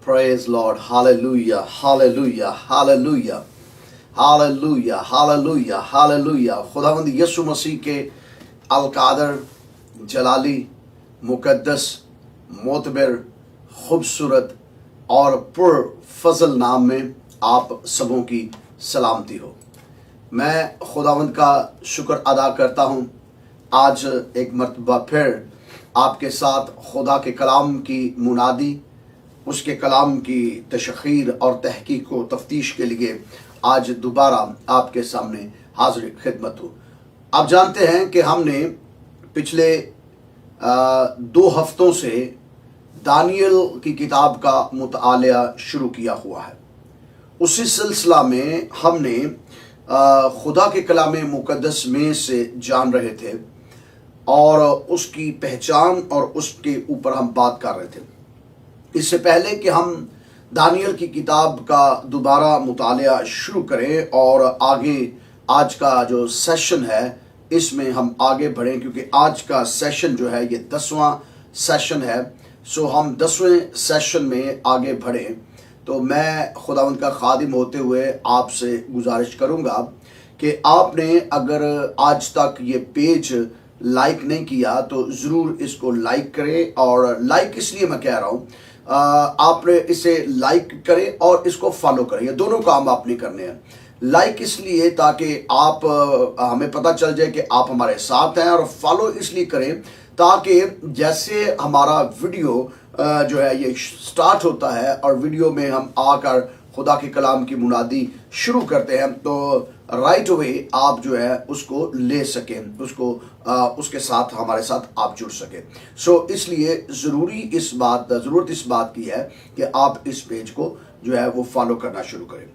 Praise Lord. Hallelujah. Hallelujah. Hallelujah. Hallelujah. Hallelujah. Hallelujah. खुदावंद यीशु मसीह के अलकादर जलाली मुकद्दस मोतबर खूबसूरत और पुर फजल नाम में आप सबों की सलामती हो। मैं खुदावंद का शुक्र अदा करता हूँ। आज एक मर्तबा फिर आपके साथ खुदा के कलाम की मुनादी, उसके कलाम की तशखीर और तहकीक को तफ्तीश के लिए आज दोबारा आपके सामने हाजिर खिदमत हूँ। आप जानते हैं कि हमने पिछले 2 हफ्तों से दानियल की किताब का मुतालिया शुरू किया हुआ है। उसी सिलसिला में हमने खुदा के कलाम मुकद्दस में से जान रहे थे और उसकी पहचान और उसके ऊपर हम बात कर रहे थे। इससे पहले कि हम दानियल की किताब का दोबारा मुतालिया शुरू करें और आगे आज का जो सेशन है इसमें हम आगे बढ़ें, क्योंकि आज का सेशन जो है ये 10वां सेशन है। सो हम 10वें सेशन में आगे बढ़ें तो मैं खुदावंद का खादिम होते हुए आपसे गुजारिश करूंगा कि आपने अगर आज तक ये पेज लाइक नहीं किया तो ज़रूर इसको लाइक करें। और लाइक इसलिए मैं कह रहा हूँ, आपने इसे लाइक करें और इसको फॉलो करें। ये दोनों काम आपने करने हैं। लाइक इसलिए ताकि आप हमें पता चल जाए कि आप हमारे साथ हैं, और फॉलो इसलिए करें ताकि जैसे हमारा वीडियो जो है ये स्टार्ट होता है और वीडियो में हम आकर खुदा के कलाम की मुनादी शुरू करते हैं तो राइट अवे आप जो है उसको ले सकें, उसको उसके साथ हमारे साथ आप जुड़ सकें। सो इसलिए ज़रूरत इस बात की है कि आप इस पेज को जो है वो फॉलो करना शुरू करें।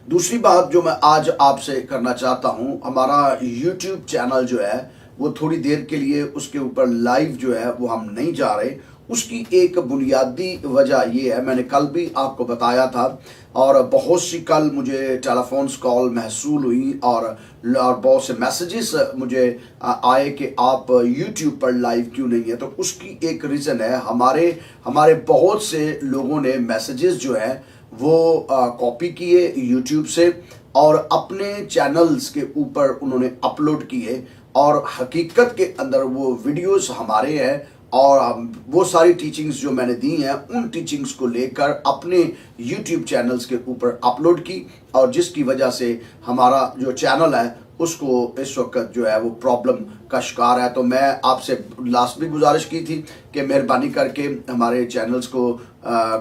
दूसरी बात जो मैं आज आपसे करना चाहता हूं, हमारा यूट्यूब चैनल जो है वो थोड़ी देर के लिए उसके ऊपर लाइव जो है वो हम नहीं जा रहे। उसकी एक बुनियादी वजह ये है, मैंने कल भी आपको बताया था और बहुत सी कल मुझे टेलीफोन्स कॉल महसूल हुई और बहुत से मैसेजेस मुझे आए कि आप यूट्यूब पर लाइव क्यों नहीं है। तो उसकी एक रीज़न है, हमारे बहुत से लोगों ने मैसेजेस जो है वो कॉपी किए यूट्यूब से और अपने चैनल्स के ऊपर उन्होंने अपलोड किए, और हकीकत के अंदर वो वीडियोस हमारे हैं और वो सारी टीचिंग्स जो मैंने दी हैं उन टीचिंग्स को लेकर अपने यूट्यूब चैनल्स के ऊपर अपलोड की, और जिसकी वजह से हमारा जो चैनल है उसको इस वक्त जो है वो प्रॉब्लम का शिकार है। तो मैं आपसे लास्ट भी गुजारिश की थी कि मेहरबानी करके हमारे चैनल्स को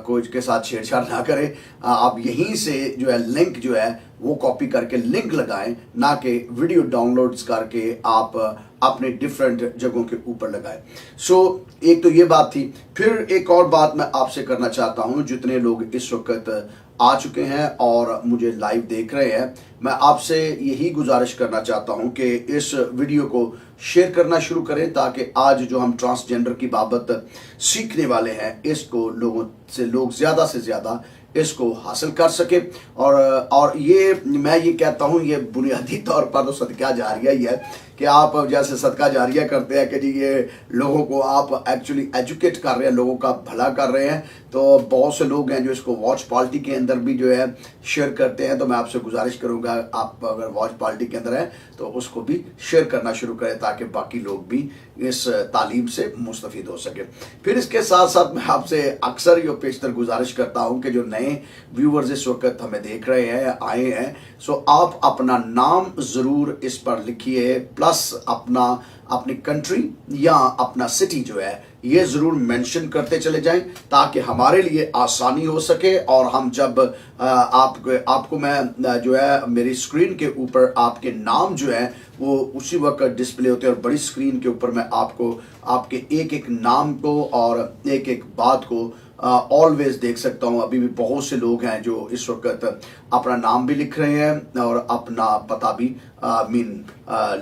कोई के साथ छेड़छाड़ ना करें। आप यहीं से जो है लिंक जो है वो कॉपी करके लिंक लगाएं, ना कि वीडियो डाउनलोड्स करके आप अपने डिफरेंट जगहों के ऊपर लगाएं। सो एक तो ये बात थी। फिर एक और बात मैं आपसे करना चाहता हूं, जितने लोग इस वक्त आ चुके हैं और मुझे लाइव देख रहे हैं, मैं आपसे यही गुजारिश करना चाहता हूं कि इस वीडियो को शेयर करना शुरू करें ताकि आज जो हम ट्रांसजेंडर की बाबत सीखने वाले हैं इसको लोग ज़्यादा से ज़्यादा इसको हासिल कर सके। और ये मैं ये कहता हूँ, ये बुनियादी तौर पर तो सदका जारिया ही है कि आप जैसे सदका जारिया करते हैं कि जी ये लोगों को आप एक्चुअली एजुकेट कर रहे हैं, लोगों का भला कर रहे हैं। तो बहुत से लोग हैं जो इसको वॉच पार्टी के अंदर भी जो है शेयर करते हैं। तो मैं आपसे गुजारिश करूंगा, आप अगर वॉच पार्टी के अंदर हैं तो उसको भी शेयर करना शुरू करें ताकि बाकी लोग भी इस तालीम से मुस्तफीद हो सके। फिर इसके साथ साथ मैं आपसे अक्सर ये पेशतर गुजारिश करता हूँ कि जो नए व्यूवर्स इस वक्त हमें देख रहे हैं, आए हैं, सो आप अपना नाम ज़रूर इस पर लिखिए, प्लस अपनी कंट्री या अपना सिटी जो है ये ज़रूर मेंशन करते चले जाएं ताकि हमारे लिए आसानी हो सके। और हम जब आपको मैं जो है मेरी स्क्रीन के ऊपर आपके नाम जो है वो उसी वक्त डिस्प्ले होते हैं और बड़ी स्क्रीन के ऊपर मैं आपको आपके एक एक नाम को और एक एक बात को ऑलवेज देख सकता हूँ। अभी भी बहुत से लोग हैं जो इस वक्त अपना नाम भी लिख रहे हैं और अपना पता भी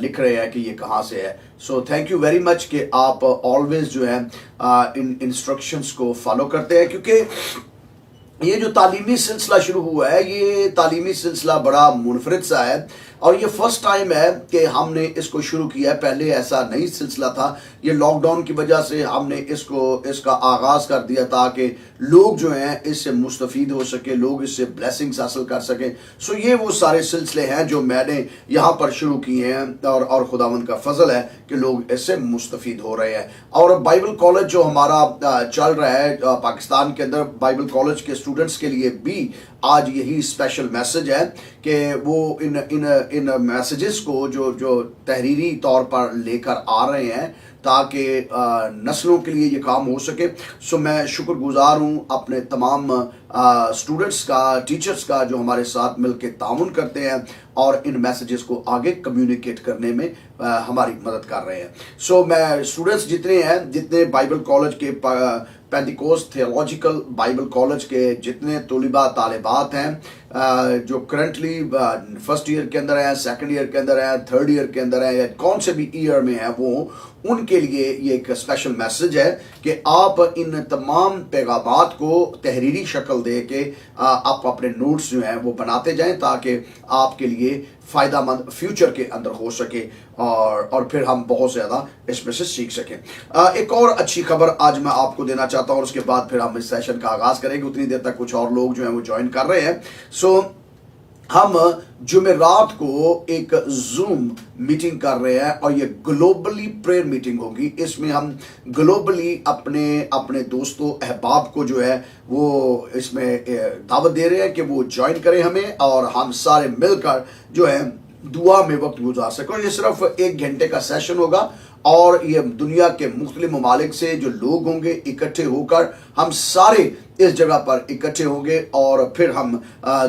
लिख रहे हैं कि ये कहाँ से है। So thank you very much कि आप ऑलवेज जो है इन इंस्ट्रक्शंस को फॉलो करते हैं, क्योंकि ये जो तालीमी सिलसिला शुरू हुआ है ये तालीमी सिलसिला बड़ा मुनफरिद सा है। اور یہ فرسٹ ٹائم ہے کہ ہم نے اس کو شروع کیا ہے. پہلے ایسا نہیں سلسلہ تھا. یہ لاک ڈاؤن کی وجہ سے ہم نے اس کا آغاز کر دیا تاکہ لوگ جو ہیں اس سے مستفید ہو سکے, لوگ اس سے بلیسنگز حاصل کر سکیں. سو یہ وہ سارے سلسلے ہیں جو میں نے یہاں پر شروع کیے ہیں, اور خداوند کا فضل ہے کہ لوگ اس سے مستفید ہو رہے ہیں. اور بائبل کالج جو ہمارا چل رہا ہے پاکستان کے اندر, بائبل کالج کے اسٹوڈنٹس کے لیے بھی آج یہی اسپیشل میسج ہے کہ وہ ان میسیجز کو جو تحریری طور پر لے کر آ رہے ہیں تاکہ نسلوں کے لیے یہ کام ہو سکے. سو میں شکر گزار ہوں اپنے تمام اسٹوڈنٹس کا, ٹیچرز کا, جو ہمارے ساتھ مل کے تعاون کرتے ہیں اور ان میسیجز کو آگے کمیونیکیٹ کرنے میں ہماری مدد کر رہے ہیں. سو میں اسٹوڈنٹس جتنے بائبل کالج کے, پینتیکوست تھیولوجیکل بائبل کالج کے جتنے طلباء طالبات ہیں جو کرنٹلی فرسٹ ایئر کے اندر ہیں, سیکنڈ ایئر کے اندر ہیں, تھرڈ ایئر کے اندر ہیں, یا کون سے بھی ایئر میں ہیں, وہ ان کے لیے یہ ایک اسپیشل میسج ہے کہ آپ ان تمام پیغامات کو تحریری شکل دے کے آپ اپنے نوٹس جو ہیں وہ بناتے جائیں تاکہ آپ کے لیے فائدہ مند فیوچر کے اندر ہو سکے, اور پھر ہم بہت زیادہ اس میں سے سیکھ سکیں. ایک اور اچھی خبر آج میں آپ کو دینا چاہتا ہوں, اور اس کے بعد پھر ہم اس سیشن کا آغاز کریں گے. اتنی دیر تک کچھ اور لوگ جو ہیں وہ جوائن کر رہے ہیں. سو ہم جمعرات کو ایک زوم میٹنگ کر رہے ہیں, اور یہ گلوبلی پریئر میٹنگ ہوگی. اس میں ہم گلوبلی اپنے دوستوں احباب کو جو ہے وہ اس میں دعوت دے رہے ہیں کہ وہ جوائن کریں ہمیں, اور ہم سارے مل کر جو ہے دعا میں وقت گزار سکیں. اور یہ صرف 1 گھنٹے کا سیشن ہوگا, اور یہ دنیا کے مختلف ممالک سے جو لوگ ہوں گے اکٹھے ہو کر ہم سارے اس جگہ پر اکٹھے ہوں گے, اور پھر ہم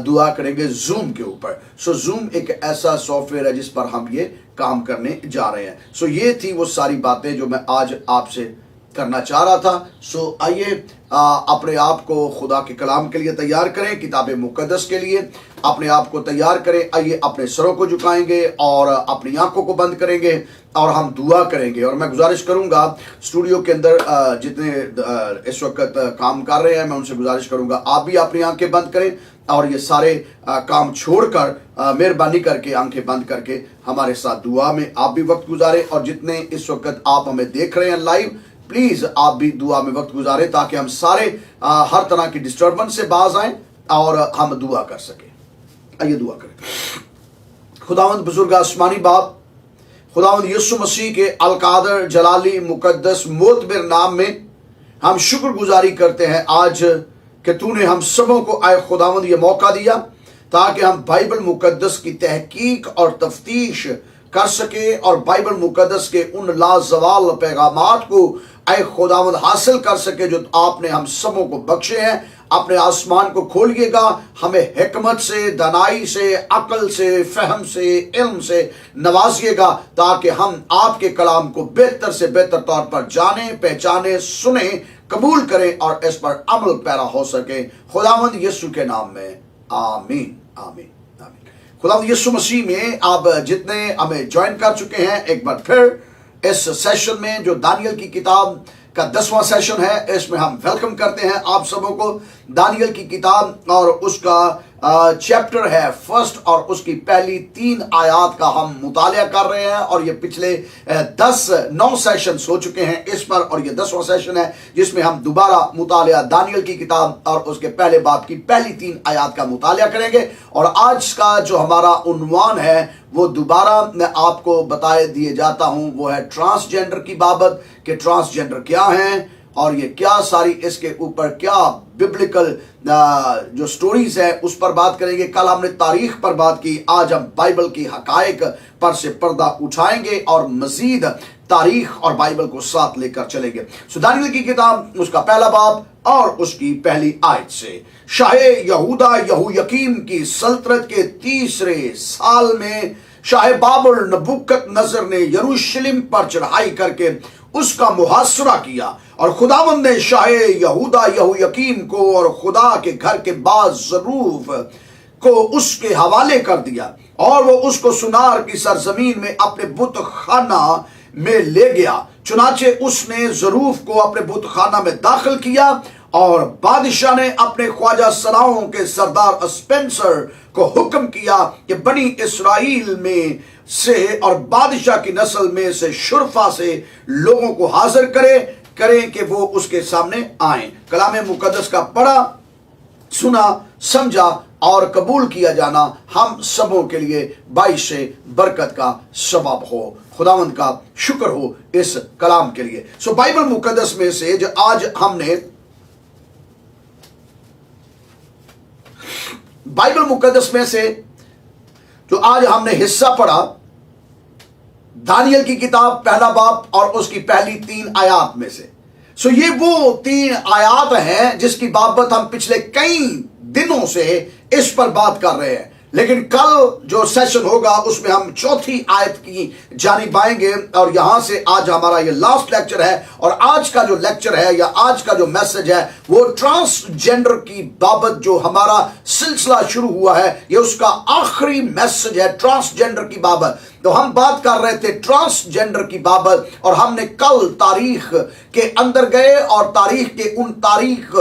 دعا کریں گے زوم کے اوپر. سو زوم ایک ایسا سافٹ ویئر ہے جس پر ہم یہ کام کرنے جا رہے ہیں. سو یہ تھی وہ ساری باتیں جو میں آج آپ سے کرنا چاہ رہا تھا. سو آئیے اپنے آپ کو خدا کے کلام کے لیے تیار کریں, کتاب مقدس کے لیے اپنے آپ کو تیار کریں. آئیے اپنے سروں کو جھکائیں گے اور اپنی آنکھوں کو بند کریں گے اور ہم دعا کریں گے. اور میں گزارش کروں گا اسٹوڈیو کے اندر جتنے اس وقت کام کر رہے ہیں, میں ان سے گزارش کروں گا آپ بھی اپنی آنکھیں بند کریں, اور یہ سارے کام چھوڑ کر مہربانی کر کے آنکھیں بند کر کے ہمارے ساتھ دعا میں آپ بھی وقت گزاریں. اور جتنے اس وقت آپ ہمیں دیکھ رہے ہیں لائیو, پلیز آپ بھی دعا میں وقت گزاریں تاکہ ہم سارے ہر طرح کی ڈسٹربنس سے باز آئیں اور ہم دعا کر سکیں. آئیے دعا کریں. خداوند بزرگ آسمانی باپ, خداوند یسوع مسیح کے القادر جلالی مقدس معتبر نام میں ہم شکر گزاری کرتے ہیں آج کہ تو نے ہم سبوں کو اے خداوند یہ موقع دیا تاکہ ہم بائبل مقدس کی تحقیق اور تفتیش کر سکے, اور بائبل مقدس کے ان لازوال پیغامات کو اے خداوند حاصل کر سکے جو آپ نے ہم سبوں کو بخشے ہیں. اپنے آسمان کو کھولیے گا, ہمیں حکمت سے, دانائی سے, عقل سے, فہم سے, علم سے نوازیے گا تاکہ ہم آپ کے کلام کو بہتر سے بہتر طور پر جانیں, پہچانیں, سنیں, قبول کریں اور اس پر عمل پیرا ہو سکے. خداوند یسوع کے نام میں آمین آمین آمین. خداوند یسوع مسیح میں آپ جتنے ہمیں جوائن کر چکے ہیں, ایک بار پھر اس سیشن میں جو دانیل کی کتاب کا 10واں سیشن ہے, اس میں ہم ویلکم کرتے ہیں آپ سبوں کو. دانیل کی کتاب اور اس کا چیپٹر ہے فرسٹ, اور اس کی پہلی 3 آیات کا ہم مطالعہ کر رہے ہیں, اور یہ پچھلے 9 سیشنز ہو چکے ہیں اس پر, اور یہ 10واں سیشن ہے جس میں ہم دوبارہ مطالعہ دانیل کی کتاب اور اس کے پہلے باب کی پہلی 3 آیات کا مطالعہ کریں گے. اور آج کا جو ہمارا عنوان ہے وہ دوبارہ میں آپ کو بتائے دیے جاتا ہوں, وہ ہے ٹرانسجینڈر کی بابت, کہ ٹرانسجینڈر کیا ہیں اور یہ کیا ساری اس کے اوپر کیا ببلیکل جو سٹوریز ہیں اس پر بات کریں گے. کل ہم نے تاریخ پر بات کی, آج ہم بائبل کی حقائق پر سے پردہ اٹھائیں گے اور مزید تاریخ اور بائبل کو ساتھ لے کر چلیں گے. سو دانیل کی کتاب اس کا پہلا باب اور اس کی پہلی آیت سے. شاہ یہودا یہویقیم کی سلطنت کے 30 سال میں شاہ بابل نبوکت نظر نے یروشلم پر چڑھائی کر کے اس کا محاصرہ کیا, اور خداوند نے شاہ یہودا یہویقیم کو اور خدا کے گھر کے بعض ظروف کو اس کے حوالے کر دیا, اور وہ اس کو سنار کی سرزمین میں اپنے بت خانہ میں لے گیا. چنانچہ اس نے ظروف کو اپنے بت خانہ میں داخل کیا اور بادشاہ نے اپنے خواجہ سراؤں کے سردار اسپینسر کو حکم کیا کہ بنی اسرائیل میں سے اور بادشاہ کی نسل میں سے شرفا سے لوگوں کو حاضر کریں کہ وہ اس کے سامنے آئیں۔ کلام مقدس کا پڑھا، سنا، سمجھا اور قبول کیا جانا ہم سبوں کے لیے باعث برکت کا سبب ہو۔ خداوند کا شکر ہو اس کلام کے لیے۔ سو بائبل مقدس میں سے جو آج ہم نے بائبل مقدس میں سے جو آج ہم نے حصہ پڑھا، دانیل کی کتاب پہلا باب اور اس کی پہلی 3 آیات میں سے۔ سو یہ وہ 3 آیات ہیں جس کی بابت ہم پچھلے کئی دنوں سے اس پر بات کر رہے ہیں، لیکن کل جو سیشن ہوگا اس میں ہم 4تھی آیت کی جانب آئیں گے، اور یہاں سے آج ہمارا یہ لاسٹ لیکچر ہے۔ اور آج کا جو لیکچر ہے یا آج کا جو میسج ہے وہ ٹرانسجینڈر کی بابت جو ہمارا سلسلہ شروع ہوا ہے، یہ اس کا آخری میسج ہے ٹرانسجینڈر کی بابت۔ تو ہم بات کر رہے تھے ٹرانسجینڈر کی بابت، اور ہم نے کل تاریخ کے اندر گئے اور تاریخ کے ان تاریخ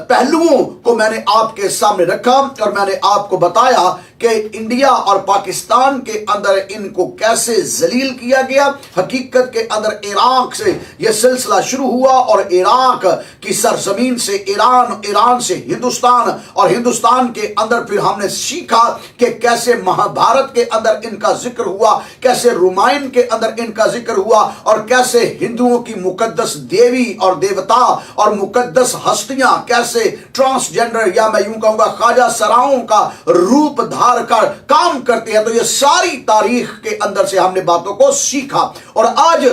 پہلوؤں کو میں نے آپ کے سامنے رکھا، اور میں نے آپ کو بتایا کہ انڈیا اور پاکستان کے اندر ان کو کیسے ذلیل کیا گیا۔ حقیقت کے اندر عراق سے یہ سلسلہ شروع ہوا، اور عراق کی سرزمین سے ایران سے ہندوستان، اور ہندوستان کے اندر پھر ہم نے سیکھا کہ کیسے مہابھارت کے اندر ان کا ذکر ہوا، کیسے رومائن کے اندر ان کا ذکر ہوا، اور کیسے ہندوؤں کی مقدس دیوی اور دیوتا اور مقدس ہستیاں کیسے ٹرانسجینڈر یا میں یوں کہوں گا خواجہ سراؤں کا روپ دھار کر کام کرتے ہیں۔ تو یہ ساری تاریخ کے اندر سے ہم نے باتوں کو سیکھا، اور آج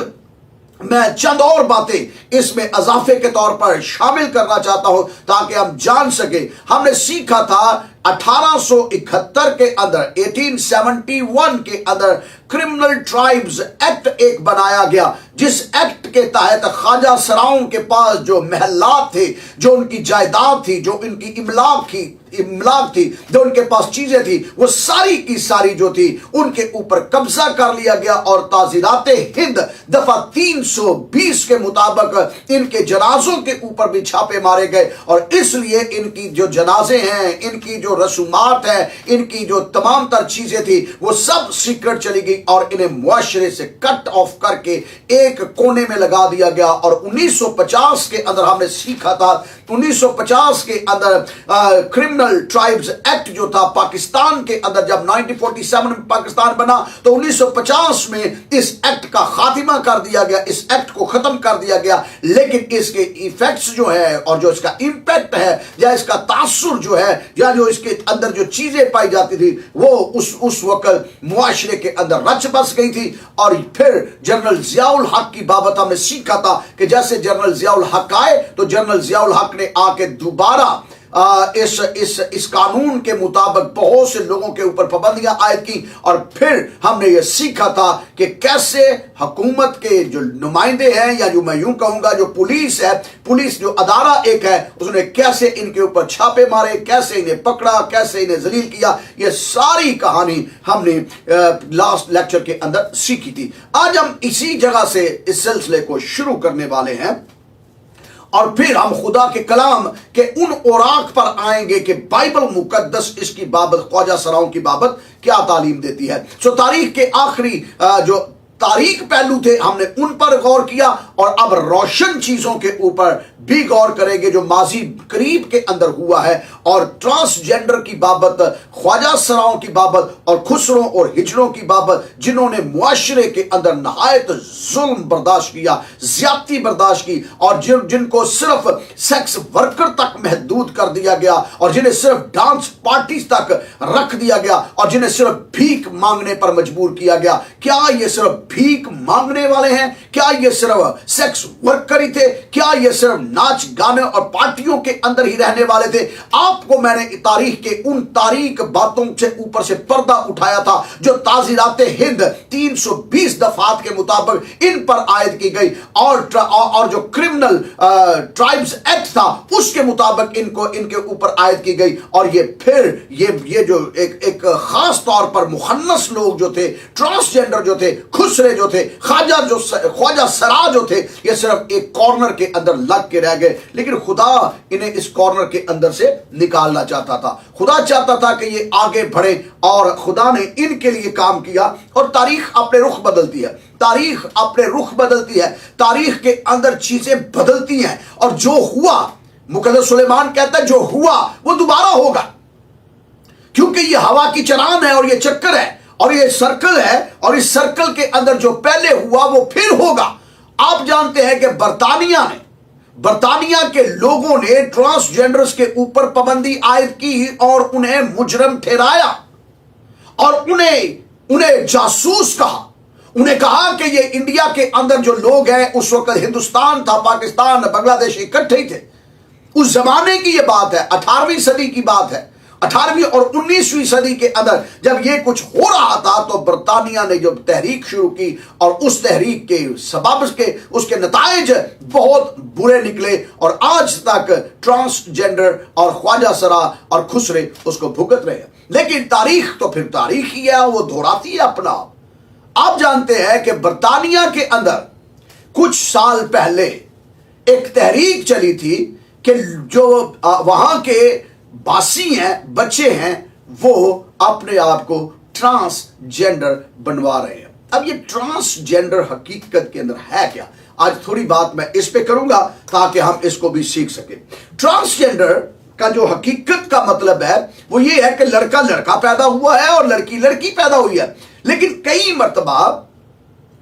میں چند اور باتیں اس میں اضافے کے طور پر شامل کرنا چاہتا ہوں تاکہ ہم جان سکیں۔ ہم نے سیکھا تھا 1871 کے اندر 1871 کے اندر کرمنل ٹرائبز ایکٹ ایک بنایا گیا، جس ایکٹ کے تحت خواجہ سراؤں کے پاس جو محلات تھے، جو ان کی جائیداد تھی، جو ان کی املاک تھی، جو ان کے پاس چیزیں تھی، وہ ساری کی ساری جو تھی ان کے اوپر قبضہ کر لیا گیا، اور تعزیرات ہند دفعہ 320 کے مطابق ان کے جنازوں کے اوپر بھی چھاپے مارے گئے، اور اس لیے ان کی جو جنازے ہیں، ان کی جو رسومات ہے، ان کی جو تمام تر چیزیں تھی وہ سب سیکرٹ چلی گئی، اور انہیں معاشرے سے کٹ آف کر کے ایک کونے میں لگا دیا گیا۔ اور 1950 کے اندر ہم نے سیکھا تھا، 1950 کے اندر کرمنل ٹرائبز ایکٹ جو تھا پاکستان کے اندر، جب 1947 میں پاکستان بنا تو 1950 میں اس ایکٹ کا خاتمہ کر دیا گیا، اس ایکٹ کو ختم کر دیا گیا، لیکن اس کے ایفیکٹس جو ہے اور جو اس کا امپیکٹ ہے یا اس کا تاثر جو ہے یا جو اس کے اندر جو چیزیں پائی جاتی تھی وہ اس وقت معاشرے کے اندر رچ بس گئی تھی۔ اور پھر جنرل ضیاء الحق کی بابت ہم نے سیکھا تھا کہ جیسے جنرل ضیاء الحق آئے تو جنرل ضیاء الحق نے آ کے دوبارہ اس قانون کے مطابق بہت سے لوگوں کے اوپر پابندیاں عائد کی، اور پھر ہم نے یہ سیکھا تھا کہ کیسے حکومت کے جو نمائندے ہیں یا جو میں یوں کہوں گا جو پولیس ہے، پولیس جو ادارہ ایک ہے، اس نے کیسے ان کے اوپر چھاپے مارے، کیسے انہیں پکڑا، کیسے انہیں ذلیل کیا۔ یہ ساری کہانی ہم نے لاسٹ لیکچر کے اندر سیکھی تھی۔ آج ہم اسی جگہ سے اس سلسلے کو شروع کرنے والے ہیں، اور پھر ہم خدا کے کلام کے ان اوراق پر آئیں گے کہ بائبل مقدس اس کی بابت، خواجہ سراؤں کی بابت کیا تعلیم دیتی ہے۔ سو تاریخ کے آخری جو تاریخ پہلو تھے ہم نے ان پر غور کیا، اور اب روشن چیزوں کے اوپر بھی غور کریں گے جو ماضی قریب کے اندر ہوا ہے، اور ٹرانسجینڈر کی بابت، خواجہ سراؤں کی بابت، اور خسروں اور ہجڑوں کی بابت، جنہوں نے معاشرے کے اندر نہایت ظلم برداشت کیا، زیادتی برداشت کی، اور جن کو صرف سیکس ورکر تک محدود کر دیا گیا، اور جنہیں صرف ڈانس پارٹیز تک رکھ دیا گیا، اور جنہیں صرف بھیک مانگنے پر مجبور کیا گیا۔ کیا یہ صرف بھیک مانگنے والے ہیں؟ کیا یہ صرف سیکس ورکر ہی تھے؟ کیا یہ صرف ناچ گانے اور پارٹیوں کے اندر ہی رہنے والے تھے؟ آپ کو میں نے تاریخ کے ان تاریخ باتوں سے اوپر سے پردہ اٹھایا تھا جو تعزیرات ہند 320 دفعات کے مطابق ان پر عائد کی گئی، اور جو کرمنل ٹرائبز ایکٹ تھا اس کے مطابق ان کے اوپر عائد کی گئی۔ اور یہ پھر یہ جو ایک خاص طور پر مخنث لوگ جو تھے، ٹرانسجینڈر جو تھے، खुसरे जो थे, ख्वाजा सरा जो थे, ये सिर्फ एक कॉर्नर के अंदर लग के रह गए। लेकिन खुदा इन्हें इस कॉर्नर के अंदर से निकालना चाहता था। खुदा चाहता था कि ये आगे बढ़े, और खुदा ने इनके लिए काम किया। और तारीख अपने रुख बदलती है, तारीख अपने रुख बदलती है, तारीख के अंदर चीजें बदलती हैं। और जो हुआ, मुकद्दस सुलेमान कहता है, जो हुआ वो दोबारा होगा, क्योंकि ये हवा की चरान है और ये चक्कर है और ये सर्कल है, और इस सर्कल के अंदर जो पहले हुआ वो फिर होगा। आप जानते हैं कि बर्तानिया के लोगों ने ट्रांसजेंडर्स के ऊपर पाबंदी आयद की और उन्हें मुजरम ठहराया, और उन्हें जासूस कहा। उन्हें कहा कि ये इंडिया के अंदर जो लोग हैं, उस वक्त हिंदुस्तान था, पाकिस्तान, बांग्लादेश इकट्ठे ही थे। उस जमाने की ये बात है, 18वीं सदी की बात है। 18वीं और 19वीं सदी के अंदर जब ये कुछ हो रहा था, तो बर्तानिया ने जब तहरीक शुरू की, और उस तहरीक के सबब के उसके नताइज बहुत बुरे निकले, और आज तक ट्रांसजेंडर और ख्वाजा सरा और खुसरे उसको भुगत रहे हैं। लेकिन तारीख तो फिर तारीख ही है, वो दोहराती है अपना। आप जानते हैं कि बर्तानिया के अंदर कुछ साल पहले एक तहरीक चली थी कि जो वहां के बासी हैं, बच्चे हैं, वो अपने आप को ट्रांसजेंडर बनवा रहे हैं। अब ये ट्रांसजेंडर हकीकत के अंदर है क्या, आज थोड़ी बात मैं इस पे करूंगा ताकि हम इसको भी सीख सके। ट्रांसजेंडर का जो हकीकत का मतलब है वो ये है कि लड़का लड़का पैदा हुआ है और लड़की लड़की पैदा हुई है। लेकिन कई मर्तबा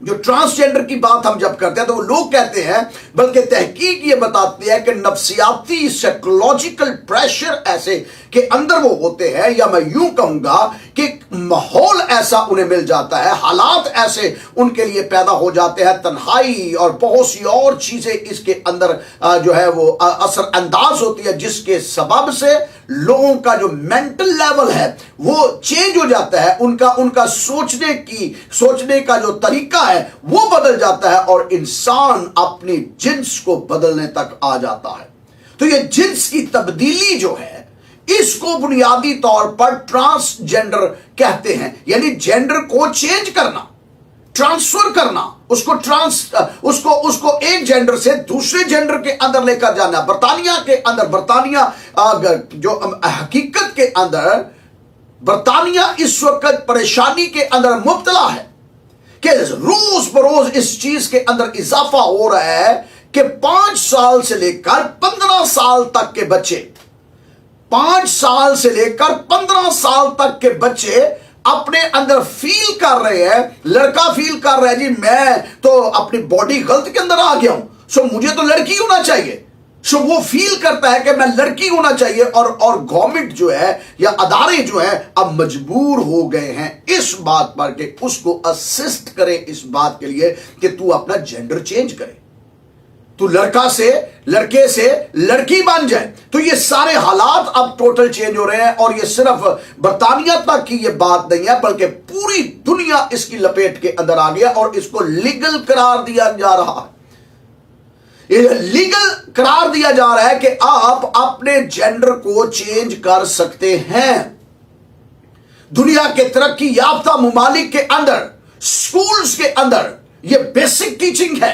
जो ट्रांसजेंडर की बात हम जब करते हैं तो वो लोग कहते हैं, बल्कि तहकीक ये बताती है कि नफ्सियाती साइकोलॉजिकल प्रेशर ऐसे के अंदर वो होते हैं, या मैं यूं कहूंगा कि माहौल ऐसा उन्हें मिल जाता है, हालात ऐसे उनके लिए पैदा हो जाते हैं, तन्हाई और बहुत सी और चीजें इसके अंदर जो है वो असर अंदाज होती है, जिसके सबब से लोगों का जो मेंटल लेवल है वो चेंज हो जाता है। उनका सोचने का जो तरीका है वो बदल जाता है, और इंसान अपनी जिन्स को बदलने तक आ जाता है। तो ये जिन्स की तब्दीली जो है, इसको बुनियादी तौर पर ट्रांसजेंडर कहते हैं। यानी जेंडर को चेंज करना, ट्रांसफर करना, उसको एक जेंडर से दूसरे जेंडर के अंदर लेकर जाना। बर्तानिया जो हकीकत के अंदर बर्तानिया इस वक्त परेशानी के अंदर मुब्तला है कि रोज बरोज इस चीज के अंदर इजाफा हो रहा है कि 5 साल से लेकर 15 साल तक के बच्चे, 5 साल से लेकर 15 साल तक के बच्चे अपने अंदर फील कर रहे हैं, लड़का फील कर रहा है, जी मैं तो अपनी बॉडी गलत के अंदर आ गया हूं, सो मुझे तो लड़की होना चाहिए। सो वो फील करता है कि मैं लड़की होना चाहिए, और गवर्नमेंट जो है या अदारे जो है अब मजबूर हो गए हैं इस बात पर कि उसको असिस्ट करे इस बात के लिए कि तू अपना जेंडर चेंज करे, तू लड़के से लड़की बन जाए। तो ये सारे हालात अब टोटल चेंज हो रहे हैं, और ये सिर्फ बर्तानिया तक की ये बात नहीं है, बल्कि पूरी दुनिया इसकी लपेट के अंदर आ गया और इसको लीगल करार दिया जा रहा है। ये लीगल करार दिया जा रहा है कि आप अपने जेंडर को चेंज कर सकते हैं। दुनिया के तरक्की याफ्ता मुमालिक के अंदर, स्कूल्स के अंदर ये बेसिक टीचिंग है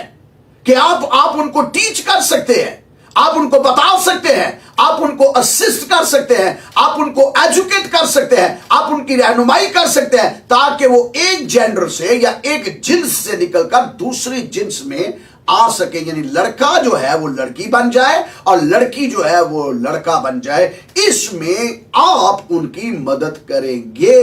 कि आप उनको टीच कर सकते हैं, आप उनको बता सकते हैं, आप उनको असिस्ट कर सकते हैं, आप उनको एजुकेट कर सकते हैं, आप उनकी रहनुमाई कर सकते हैं, ताकि वो एक जेंडर से या एक जिन्स से निकलकर दूसरी जिन्स में आ सके। यानी लड़का जो है वो लड़की बन जाए और लड़की जो है वो लड़का बन जाए। इसमें आप उनकी मदद करेंगे।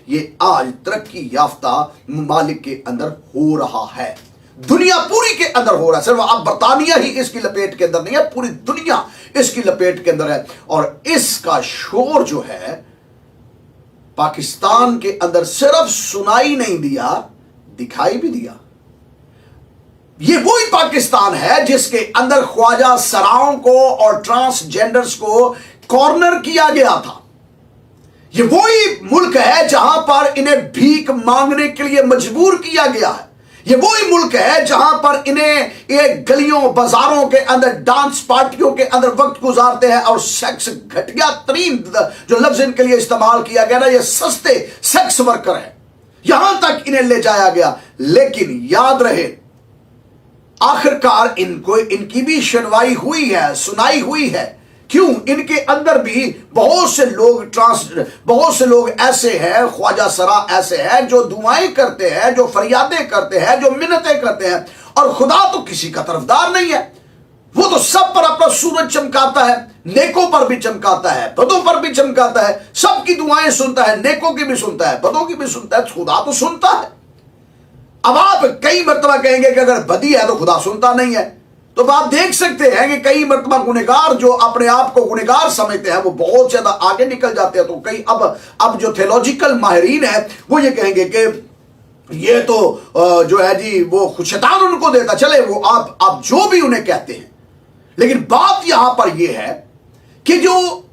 ये आज तरक्की याफ्ता ममालिक के अंदर हो रहा है, दुनिया पूरी के अंदर हो रहा है। सिर्फ अब बर्तानिया ही इसकी लपेट के अंदर नहीं है, पूरी दुनिया इसकी लपेट के अंदर है। और इसका शोर जो है पाकिस्तान के अंदर सिर्फ सुनाई नहीं दिया, दिखाई भी दिया। ये वही पाकिस्तान है जिसके अंदर ख्वाजा सराओं को और ट्रांसजेंडर्स को कॉर्नर किया गया था। ये वही मुल्क है जहां पर इन्हें भीख मांगने के लिए मजबूर किया गया है। ये वही मुल्क है जहां पर इन्हें एक गलियों बाजारों के अंदर डांस पार्टियों के अंदर वक्त गुजारते हैं और सेक्स, घटिया तरीन जो लफ्ज इनके लिए इस्तेमाल किया गया ना, ये सस्ते सेक्स वर्कर है, यहां तक इन्हें ले जाया गया। लेकिन याद रहे आखिरकार इनको इनकी भी सुनवाई हुई है, सुनाई हुई है। क्यों? इनके अंदर भी बहुत से लोग ऐसे हैं, ख्वाजा सरा ऐसे हैं जो दुआएं करते हैं, जो फरियादें करते हैं, जो मिन्नतें करते हैं, और खुदा तो किसी का तरफदार नहीं है। वो तो सब पर अपना सूरज चमकाता है, नेकों पर भी चमकाता है, बदों पर भी चमकाता है, सबकी दुआएं सुनता है, नेकों की भी सुनता है, बदों की भी सुनता है। खुदा तो सुनता है। अब आप कई मर्तबा कहेंगे कि अगर बदी है तो खुदा सुनता नहीं है, तो आप देख सकते हैं कि कई मर्तबा गुनहगार जो अपने आप को गुनहगार समझते हैं वो बहुत ज्यादा आगे निकल जाते हैं। तो कई अब जो थियोलॉजिकल माहिरीन है वो ये कहेंगे कि ये तो जो है जी वो शैतान उनको देता, चले वो आप जो भी उन्हें कहते हैं। लेकिन बात यहां पर यह है कि जो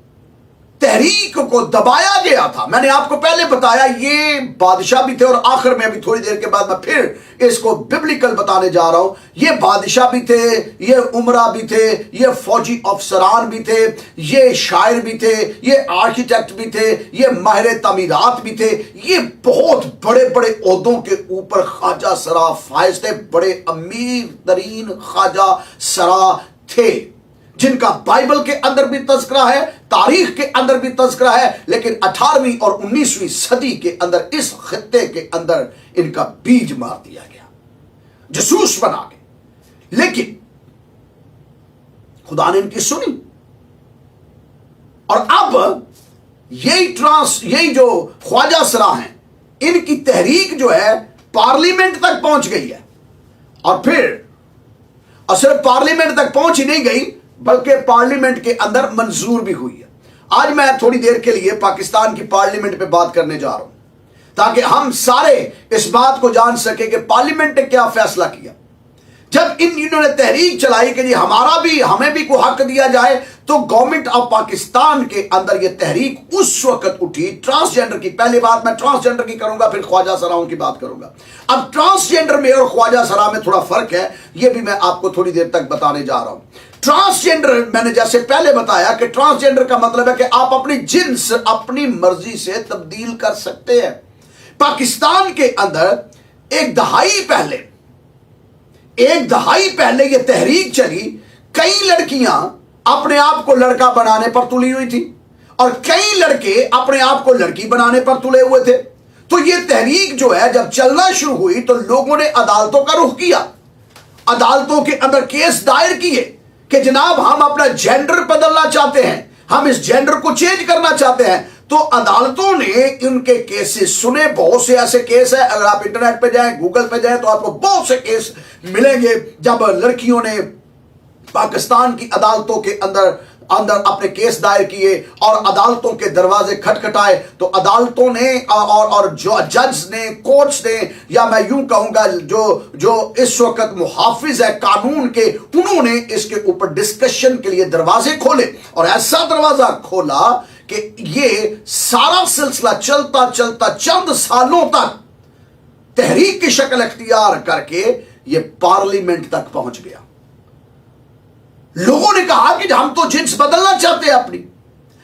तहरीक को दबाया गया था, मैंने आपको पहले बताया ये बादशाह भी थे, और आखिर में अभी थोड़ी देर के बाद मैं फिर इसको बिब्लिकल बताने जा रहा हूं। ये बादशाह भी थे, ये उमरा भी थे, ये फौजी अफसरान भी थे, ये शायर भी थे, ये आर्किटेक्ट भी थे, ये माहिर तामीरात भी थे, ये बहुत बड़े बड़े ओहदों के ऊपर ख्वाजा सरा फायज थे, बड़े अमीर तरीन ख्वाजा सरा थे, जिनका बाइबल के अंदर भी तज़किरा है, तारीख के अंदर भी तज़किरा है। लेकिन 18वीं और 19वीं सदी के अंदर इस खित्ते के अंदर इनका बीज मार दिया गया, जासूस बना के। लेकिन खुदा ने इनकी सुनी, और अब यही जो ख्वाजा सरा हैं, इनकी तहरीक जो है पार्लियामेंट तक पहुंच गई है। और फिर और सिर्फ पार्लियामेंट तक पहुंच ही नहीं गई, बल्कि पार्लियामेंट के अंदर मंजूर भी हुई है। आज मैं थोड़ी देर के लिए पाकिस्तान की पार्लियामेंट पे बात करने जा रहा हूं, ताकि हम सारे इस बात को जान सके कि पार्लियामेंट ने क्या फैसला किया। जब इन्होंने तहरीक चलाई कि हमें भी कोई हक दिया जाए, तो गवर्नमेंट ऑफ पाकिस्तान के अंदर यह तहरीक उस वक्त उठी ट्रांसजेंडर की। पहली बात मैं ट्रांसजेंडर की करूंगा, फिर ख्वाजा सराओं की बात करूंगा। अब ट्रांसजेंडर में और ख्वाजा सरा में थोड़ा फर्क है, यह भी मैं आपको थोड़ी देर तक बताने जा रहा हूं। ट्रांसजेंडर, मैंने जैसे पहले बताया कि ट्रांसजेंडर का मतलब है कि आप अपनी जिन्स अपनी मर्जी से तब्दील कर सकते हैं। पाकिस्तान के अंदर एक दहाई पहले यह तहरीक चली। कई लड़कियां अपने आप को लड़का बनाने पर तुली हुई थी, और कई लड़के अपने आप को लड़की बनाने पर तुले हुए थे। तो यह तहरीक जो है जब चलना शुरू हुई, तो लोगों ने अदालतों का रुख किया, अदालतों के अंदर केस दायर किए कि जनाब हम अपना जेंडर बदलना चाहते हैं, हम इस जेंडर को चेंज करना चाहते हैं। तो अदालतों ने उनके केसेस सुने। बहुत से ऐसे केस है, अगर आप इंटरनेट पे जाएं, गूगल पे जाएं, तो आपको बहुत से केस मिलेंगे जब लड़कियों ने पाकिस्तान की अदालतों के अंदर अपने केस दायर किए और अदालतों के दरवाजे खटखटाए। तो अदालतों ने और जो जज ने, कोर्ट्स ने, या मैं यूं कहूंगा जो इस वक्त मुहाफिज है कानून के, उन्होंने इसके ऊपर डिस्कशन के लिए दरवाजे खोले, और ऐसा दरवाजा खोला कि ये सारा सिलसिला चलता चलता चंद सालों तक तहरीक की शक्ल अख्तियार करके ये पार्लियामेंट तक पहुंच गया। लोगों ने कहा कि हम तो जिन्स बदलना चाहते हैं अपनी।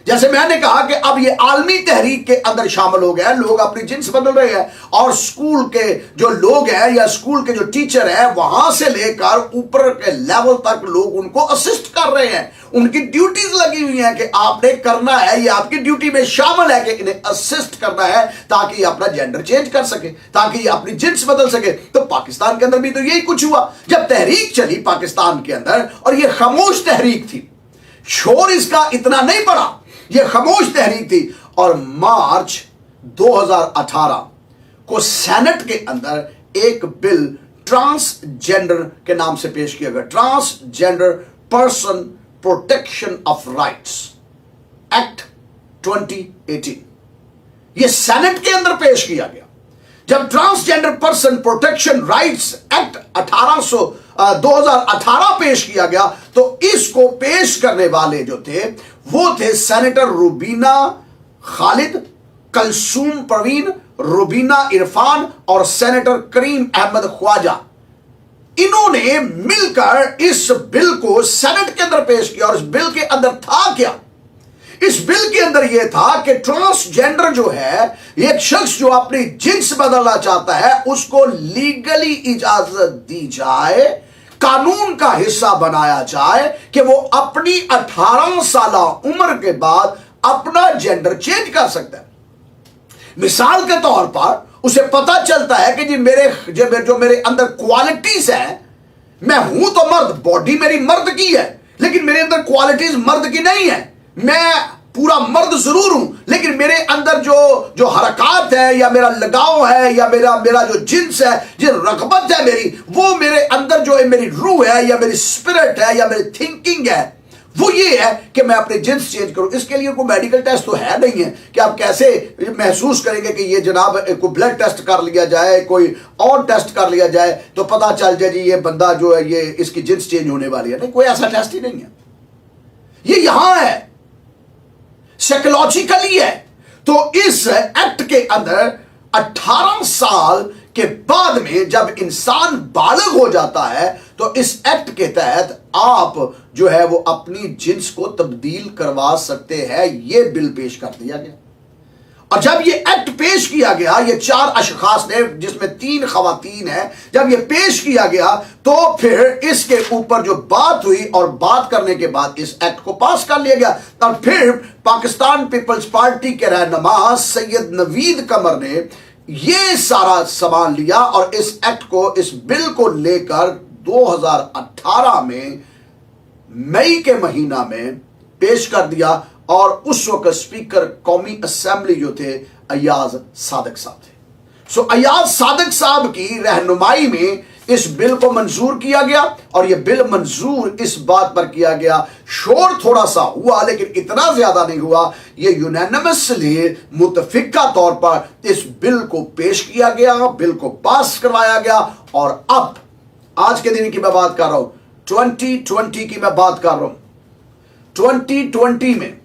जैसे मैंने कहा कि अब ये आलमी तहरीक के अंदर शामिल हो गया, लोग अपनी जिन्स बदल रहे हैं, और स्कूल के जो लोग हैं या स्कूल के जो टीचर हैं, वहां से लेकर ऊपर के लेवल तक लोग उनको असिस्ट कर रहे हैं। उनकी ड्यूटीज लगी हुई हैं कि आपने करना है, ये आपकी ड्यूटी में शामिल है कि इन्हें असिस्ट करना है, ताकि ये अपना जेंडर चेंज कर सके, ताकि ये अपनी जिन्स बदल सके। तो पाकिस्तान के अंदर भी तो यही कुछ हुआ जब तहरीक चली पाकिस्तान के अंदर, और ये खामोश तहरीक थी, शोर इसका इतना नहीं पड़ा, यह खामोश तहरीक थी। और मार्च 2018 को सेनेट के अंदर एक बिल ट्रांसजेंडर के नाम से पेश किया गया, transgender person protection of rights act 2018। यह सेनेट के अंदर पेश किया गया। जब transgender person protection rights act 2018 पेश किया गया, तो इसको पेश करने वाले जो थे वो थे सेनेटर रुबीना खालिद, कलसूम परवीन, रुबीना इरफान और सेनेटर करीम अहमद ख्वाजा। इन्होंने मिलकर इस बिल को सेनेट के अंदर पेश किया। और इस बिल के अंदर था क्या? इस बिल के अंदर यह था कि ट्रांसजेंडर जो है, एक शख्स जो अपनी जिन्स बदलना चाहता है, उसको लीगली इजाजत दी जाए, कानून का हिस्सा बनाया जाए कि वो अपनी 18 साल उम्र के बाद अपना जेंडर चेंज कर सकता है। मिसाल के तौर पर उसे पता चलता है कि जी जो मेरे अंदर क्वालिटीज है, मैं हूं तो मर्द, बॉडी मेरी मर्द की है, लेकिन मेरे अंदर क्वालिटीज मर्द की नहीं है। मैं पूरा मर्द जरूर हूं, लेकिन मेरे अंदर जो हरकत है या मेरा लगाव है या मेरा जो जिन्स है, जो रगबत है मेरी, वो मेरे अंदर जो है मेरी रूह है या मेरी स्पिरिट है या मेरी थिंकिंग है, वो ये है कि मैं अपने जिन्स चेंज करूं। इसके लिए कोई मेडिकल टेस्ट तो है नहीं है कि आप कैसे महसूस करेंगे कि ये जनाब कोई ब्लड टेस्ट कर लिया जाए, कोई और टेस्ट कर लिया जाए तो पता चल जाए जी ये बंदा जो है ये इसकी जिन्स चेंज होने वाली है। नहीं, कोई ऐसा टेस्ट ही नहीं है। ये यहां है, साइकोलॉजिकली है। तो इस एक्ट के अंदर 18 साल के बाद में जब इंसान बालिग हो जाता है तो इस एक्ट के तहत आप जो है वो अपनी जिन्स को तब्दील करवा सकते हैं। ये बिल पेश कर दिया गया, और जब ये एक्ट पेश किया गया, ये 4 अशखास ने जिसमें 3 खवातीन हैं, जब ये पेश किया गया तो फिर इसके ऊपर जो बात हुई और बात करने के बाद इस एक्ट को पास कर लिया गया। और फिर पाकिस्तान पीपल्स पार्टी के रहनुमा सैयद नवीद कमर ने ये सारा सामान लिया और इस एक्ट को, इस बिल को लेकर 2018 में मई के महीना में पेश कर दिया। और उस वक्त स्पीकर कौमी असेंबली जो थे अयाज सादिक साहब थे। सो अयाज सादिक साहब की रहनुमाई में इस बिल को मंजूर किया गया, और यह बिल मंजूर इस बात पर किया गया, शोर थोड़ा सा हुआ लेकिन इतना ज्यादा नहीं हुआ, यह यूनानिमसली मुतफिका तौर पर इस बिल को पेश किया गया, बिल को पास करवाया गया। और अब आज के दिन की मैं बात कर रहा हूं, 2020 की मैं बात कर रहा हूं। 2020 में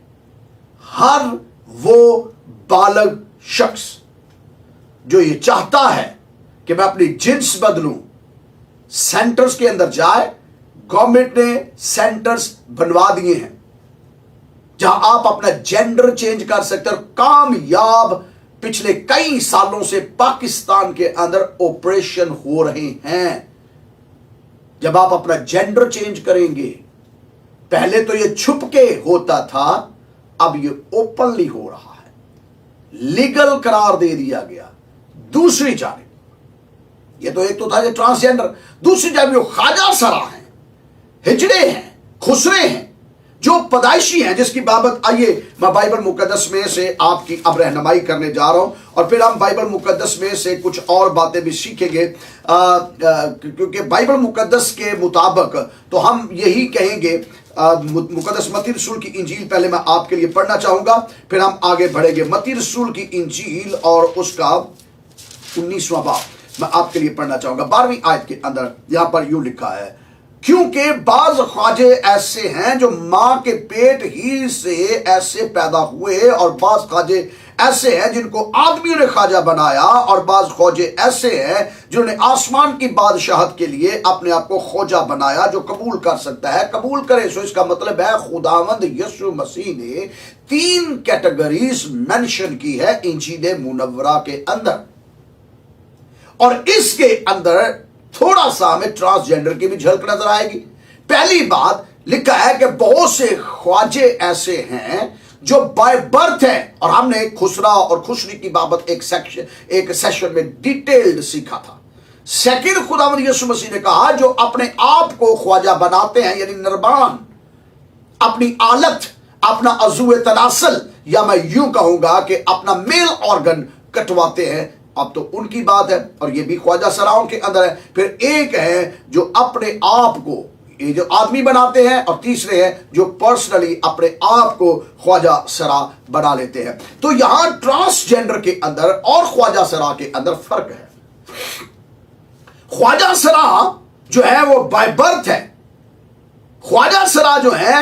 हर वो बालग शख्स जो ये चाहता है कि मैं अपनी जिन्स बदलूं, सेंटर्स के अंदर जाए। गवर्नमेंट ने सेंटर्स बनवा दिए हैं जहां आप अपना जेंडर चेंज कर सकते हैं। कामयाब पिछले कई सालों से पाकिस्तान के अंदर ऑपरेशन हो रहे हैं। जब आप अपना जेंडर चेंज करेंगे, पहले तो ये छुप के होता था, अब ये ओपनली हो रहा है, लीगल करार दे दिया गया। दूसरी जानिब ये तो एक तो था ये ट्रांसजेंडर, दूसरी जानिब जो ख्वाजा सरा हैं, हिजड़े हैं, खुसरे हैं, जो पैदाइशी हैं, जिसकी बाबत आइए मैं बाइबल मुकद्दस में से आपकी अब रहनुमाई करने जा रहा हूं, और फिर हम बाइबल मुकद्दस में से कुछ और बातें भी सीखेंगे। क्योंकि बाइबल मुकद्दस के मुताबिक तो हम यही कहेंगे। मुकद्दस मत्ती रसूल की इंजील पहले मैं आपके लिए पढ़ना चाहूंगा, फिर हम आगे बढ़ेंगे। मत्ती रसूल की इंजील और उसका 19वां बाब मैं आपके लिए पढ़ना चाहूंगा। 12वीं आयत के अंदर यहां पर यूं लिखा है, क्योंकि बाज ख्वाजे ऐसे हैं जो मां के पेट ही से ऐसे पैदा हुए, और बाज ख्वाजे ऐसे हैं जिनको आदमियों ने ख्वाजा बनाया, और बाज ख्वाजे ऐसे हैं जिन्होंने आसमान की बादशाहत के लिए अपने आप को ख्वाजा बनाया। जो कबूल कर सकता है कबूल करे। सो इसका मतलब है खुदावंद यीशु मसीह ने 3 कैटेगरीज मेंशन की है इंजील मुनव्वरा के अंदर, और इसके अंदर थोड़ा सा हमें ट्रांसजेंडर की भी झलक नजर आएगी। पहली बात लिखा है कि बहुत से ख्वाजे ऐसे हैं जो बाय बर्थ है, और हमने खुसरा और खुशरी की बाबत एक सेशन में डिटेल्ड सीखा था। सेकंड, खुदावंद यीशु मसीह ने कहा जो अपने आप को ख्वाजा बनाते हैं, यानी नरबान, अपनी आलत, अपना अज़ूए तनासल, या मैं यूं कहूंगा कि अपना मेल ऑर्गन कटवाते हैं, अब तो उनकी बात है, और ये भी ख्वाजा सराओं के अंदर है। फिर एक है जो अपने आप को ये जो आदमी बनाते हैं, और तीसरे हैं जो पर्सनली अपने आप को ख्वाजा सरा बना लेते हैं। तो यहां ट्रांसजेंडर के अंदर और ख्वाजा सरा के अंदर फर्क है। ख्वाजा सरा जो है वो बाय बर्थ है। ख्वाजा सरा जो है,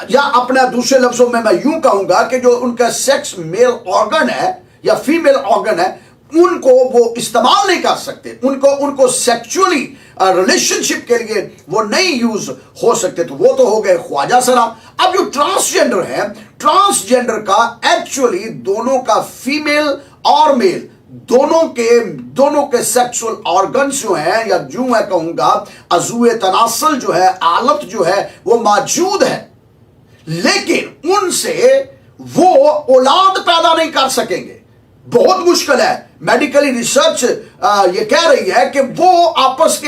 या अपने दूसरे लफ्जों में मैं यूं कहूंगा कि जो उनका सेक्स मेल ऑर्गन है या फीमेल ऑर्गन है, उनको वो इस्तेमाल नहीं कर सकते, उनको सेक्सुअली रिलेशनशिप के लिए वो नहीं यूज हो सकते, तो वो तो हो गए ख्वाजा सरा। अब जो ट्रांसजेंडर है, ट्रांसजेंडर का एक्चुअली दोनों का फीमेल और मेल दोनों के सेक्सुअल ऑर्गन्स जो है, या जो मैं कहूंगा अज़ूए तनासल जो है, आलत जो है वो मौजूद है, लेकिन उनसे वो औलाद पैदा नहीं कर सकेंगे। बहुत मुश्किल है। मेडिकली रिसर्च ये कह रही है कि वो आपस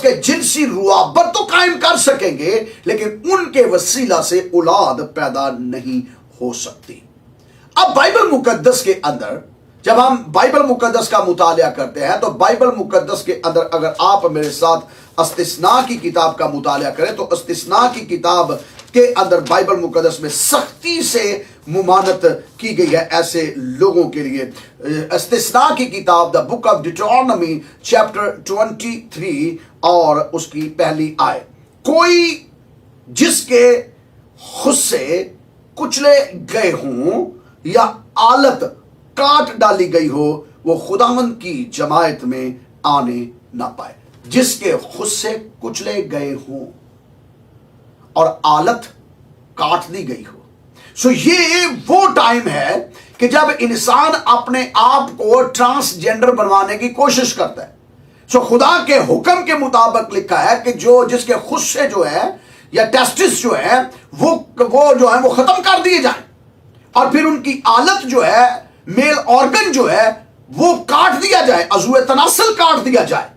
के जिनसी रुआबत तो कायम कर सकेंगे, लेकिन उनके वसीला से औलाद पैदा नहीं हो सकती। अब बाइबल मुकद्दस के अंदर जब हम बाइबल मुकद्दस का मुतालिया करते हैं, तो बाइबल मुकद्दस के अंदर अगर आप मेरे साथ इस्तिस्ना की किताब का मुतालिया करें, तो इस्तिस्ना की किताब के अंदर बाइबल मुकद्दस में सख्ती से मुमानत की गई है ऐसे लोगों के लिए। इस्तिस्ना की किताब द बुक ऑफ डिट्रोनॉमी चैप्टर 23 और उसकी पहली आयत, कोई जिसके हुस्से कुचले गए हों या आलत काट डाली गई हो, वो खुदावंद की जमायत में आने ना पाए। जिसके हुस्से कुचले गए हों और आलत काट दी गई हो। सो ये वो टाइम है कि जब इंसान अपने आप को ट्रांसजेंडर बनवाने की कोशिश करता है। सो खुदा के हुक्म के मुताबिक लिखा है कि जिसके हुस्से जो है या टेस्टिस जो है वो जो है वो खत्म कर दिए जाएं, और फिर उनकी आलत जो है, मेल ऑर्गन जो है वो काट दिया जाए, अज़ूए तनासल काट दिया जाए,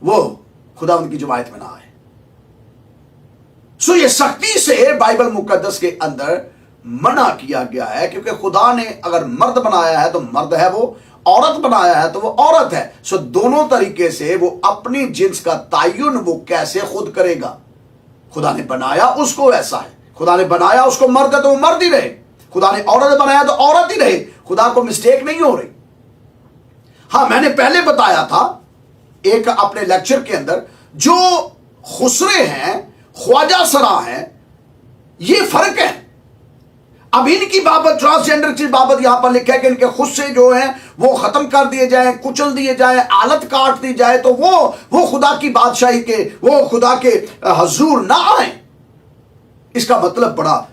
वो खुदावंद की जमायत में ना आए। सो ये सख्ती से बाइबल मुकद्दस के अंदर मना किया गया है, क्योंकि खुदा ने अगर मर्द बनाया है तो मर्द है वो, औरत बनाया है तो वो औरत है। सो दोनों तरीके से वो अपनी जिन्स का तयन वो कैसे खुद करेगा। खुदा ने बनाया उसको ऐसा है, खुदा ने बनाया उसको मर्द है तो वो मर्द ही रहे, खुदा ने औरत बनाया तो औरत ही रहे। खुदा को मिस्टेक नहीं हो रही। हाँ, मैंने पहले बताया था एक अपने लेक्चर के अंदर, जो खुसरे हैं, ख्वाजा सरा हैं, ये फर्क है। अब इनकी बाबत, ट्रांसजेंडर की बाबत यहां पर लिखा है कि इनके खुस्से जो हैं वो खत्म कर दिए जाए, कुचल दिए जाए, आलत काट दी जाए, तो वो खुदा की बादशाही के, वो खुदा के हजूर ना आए। इसका मतलब बड़ा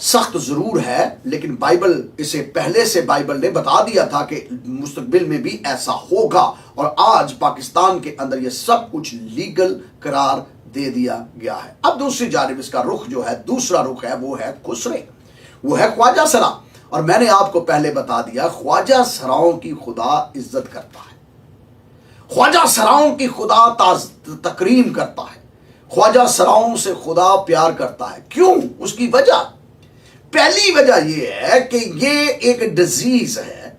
सख्त जरूर है, लेकिन बाइबल इसे पहले से बाइबल ने बता दिया था कि मुस्तकबिल में भी ऐसा होगा, और आज पाकिस्तान के अंदर ये सब कुछ लीगल करार दे दिया गया है। अब दूसरी जानिब इसका रुख जो है, दूसरा रुख है, वो है खुसरे, वो है ख्वाजा सरा। और मैंने आपको पहले बता दिया, ख्वाजा सराओं की खुदा इज्जत करता है, ख्वाजा सराओं की खुदा तकरीम करता है, ख्वाजा सराओं से खुदा प्यार करता है। क्यों? उसकी वजह, पहली वजह यह है कि ये एक डिजीज है,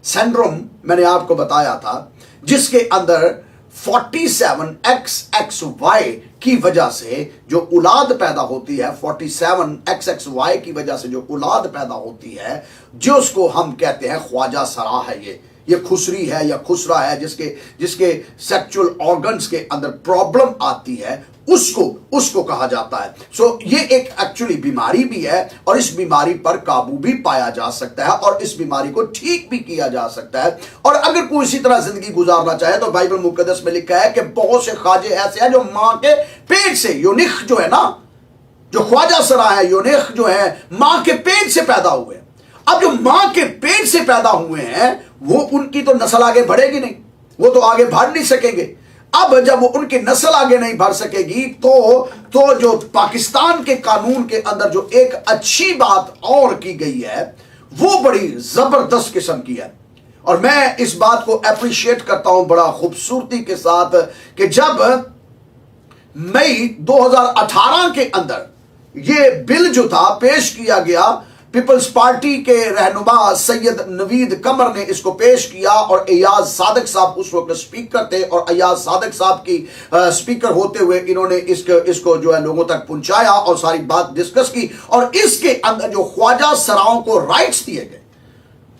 सिंड्रोम, मैंने आपको बताया था, जिसके अंदर 47XXY की वजह से जो औलाद पैदा होती है, 47XXY की वजह से जो औलाद पैदा होती है, जो उसको हम कहते हैं ख्वाजा सरा है, ये खुसरी है या खुसरा है, जिसके सेक्सुअल ऑर्गन्स के अंदर प्रॉब्लम आती है, उसको कहा जाता है। सो ये एक एक्चुअली बीमारी भी है, और इस बीमारी पर काबू भी पाया जा सकता है, और इस बीमारी को ठीक भी किया जा सकता है। और अगर कोई इसी तरह जिंदगी गुजारना चाहे, तो बाइबल मुकद्दस में लिखा है कि बहुत से ख्वाजे ऐसे हैं जो मां के पेट से, यूनिख जो है ना, जो ख्वाजा सरा है, यूनिख जो है, मां के पेट से पैदा हुए। अब जो मां के पेट से पैदा हुए हैं, वो उनकी तो नस्ल आगे बढ़ेगी नहीं, वो तो आगे बढ़ नहीं सकेंगे। अब जब वो उनकी नस्ल आगे नहीं बढ़ सकेगी, तो जो पाकिस्तान के कानून के अंदर जो एक अच्छी बात और की गई है, वो बड़ी जबरदस्त किस्म की है, और मैं इस बात को अप्रिशिएट करता हूं बड़ा खूबसूरती के साथ, कि जब मई 2018 के अंदर ये बिल जो था पेश किया गया, पीपल्स पार्टी के रहनुमा सैयद नवीद कमर ने इसको पेश किया, और अयाज सादिक साहब उस वक्त स्पीकर थे, और अयाज सादिक साहब की स्पीकर होते हुए इन्होंने इसको जो है लोगों तक पहुंचाया और सारी बात डिस्कस की। और इसके अंदर जो ख्वाजा सराओं को राइट्स दिए गए,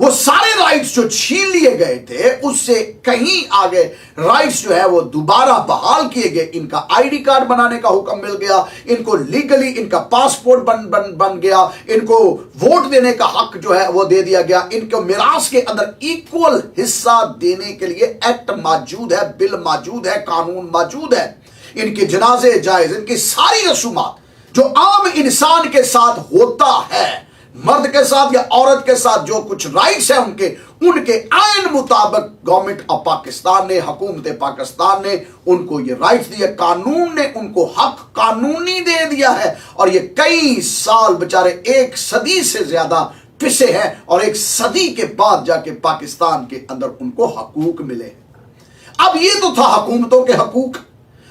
वो सारे राइट्स जो छीन लिए गए थे, उससे कहीं आगे राइट्स जो है वो दोबारा बहाल किए गए। इनका आईडी कार्ड बनाने का हुक्म मिल गया, इनको लीगली इनका पासपोर्ट बन गया, इनको वोट देने का हक जो है वो दे दिया गया, इनको मिरास के अंदर इक्वल हिस्सा देने के लिए एक्ट मौजूद है, बिल मौजूद है, कानून मौजूद है, इनके जनाजे जायज, इनकी सारी रसूमात जो आम इंसान के साथ होता है, मर्द के साथ या औरत के साथ जो कुछ राइट्स है उनके आइन मुताबिक गवर्नमेंट ऑफ पाकिस्तान ने, हुकूमत पाकिस्तान ने उनको ये राइट्स दिए, कानून ने उनको हक कानूनी दे दिया है। और ये कई साल बेचारे, 1 सदी से ज्यादा पिसे हैं और 1 सदी के बाद जाके पाकिस्तान के अंदर उनको हकूक मिले। अब ये तो था हुकूमतों के हकूक,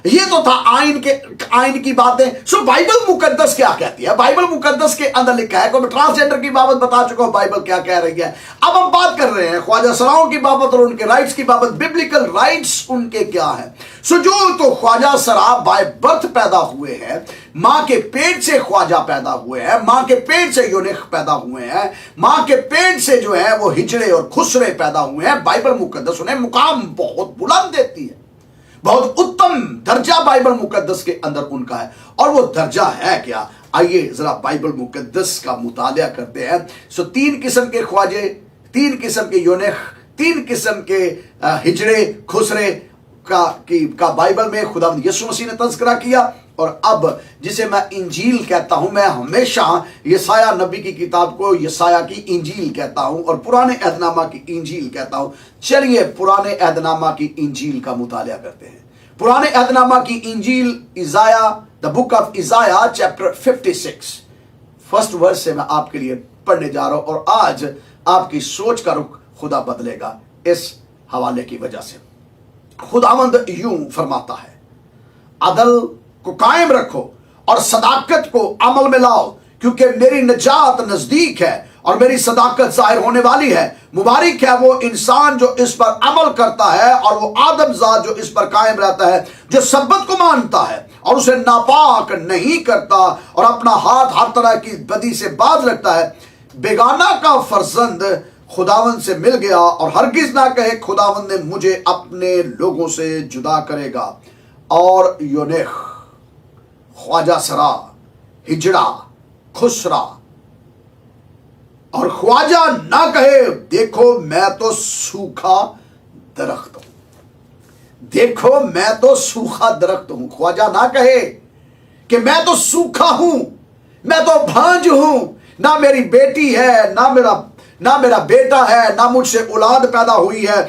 ये तो था आइन की बातें। सो बाइबल मुकद्दस क्या कहती है? बाइबल मुकद्दस के अंदर लिखा है, मैं ट्रांसजेंडर की बाबत बता चुका हूं बाइबल क्या कह रही है। अब हम बात कर रहे हैं ख्वाजा सराओं की बाबत और उनके राइट्स की बाबत। बिब्लिकल राइट्स उनके क्या है? सो जो तो ख्वाजा सरा बाय बर्थ पैदा हुए हैं, मां के पेट से ख्वाजा पैदा हुए हैं, मां के पेट से यूनिख पैदा हुए हैं, मां के पेट से जो है वो हिजड़े और खुसरे पैदा हुए हैं। बाइबल मुकद्दस उन्हें मुकाम बहुत बुलंद देती है, बहुत उत्तम दर्जा बाइबल मुकद्दस के अंदर उनका है। और वो दर्जा है क्या? आइए जरा बाइबल मुकद्दस का मुतालिया करते हैं। सो 3 किस्म के ख्वाजे, 3 किस्म के यूनिख, 3 किस्म के हिजड़े खुसरे का बाइबल में खुदावंद यीशु मसीह ने तज़किरा किया। और अब जिसे मैं इंजील कहता हूं, मैं हमेशा यसाया नबी की किताब को यसाया की इंजील कहता हूं और पुराने अहदनामा की इंजील कहता हूं। चलिए पुराने अहदनामा की इंजील का मुतालिया करते हैं। पुराने अहदनामा की इंजील Isaiah, the book of Isaiah chapter 56 first verse से मैं आपके लिए पढ़ने जा रहा हूं। और आज आपकी सोच का रुख खुदा बदलेगा इस हवाले की वजह से। खुदावंद यूं फरमाता है, अदल को कायम रखो और सदाकत को अमल में लाओ, क्योंकि मेरी निजात नजदीक है और मेरी सदाकत जाहिर होने वाली है। मुबारक है वो इंसान जो इस पर अमल करता है और वो आदमजात जो इस पर कायम रहता है, जो सब्बत को मानता है और उसे नापाक नहीं करता और अपना हाथ हर तरह की बदी से बाज रखता है। बेगाना का फर्जंद खुदावंद से मिल गया और हरगिज ना कहे खुदावंद ने मुझे अपने लोगों से जुदा करेगा। और यूनिख, ख्वाजा सरा, हिजड़ा, खुसरा और ख्वाजा ना कहे देखो मैं तो सूखा दरख्त हूं, देखो मैं तो सूखा दरख्त हूं। ख्वाजा ना कहे कि मैं तो सूखा हूं, मैं तो भांज हूं, ना मेरी बेटी है, ना मेरा बेटा है, ना मुझसे औलाद पैदा हुई है।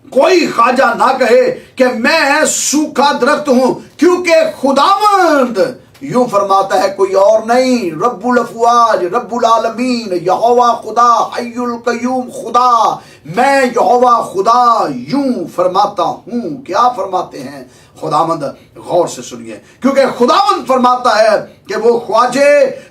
कोई ख्वाजा ना कहे कि मैं सूखा दरख्त हूं, क्योंकि खुदावंद यूं फरमाता है, कोई और नहीं, रब्बुल अफवाज, रब्बुल आलमीन, यहोवा खुदा, हय्युल कय्यूम खुदा, मैं यहोवा खुदा यूं फरमाता हूं। क्या फरमाते हैं खुदावंद? गौर से सुनिए, क्योंकि खुदावंद फरमाता है कि वो ख्वाजे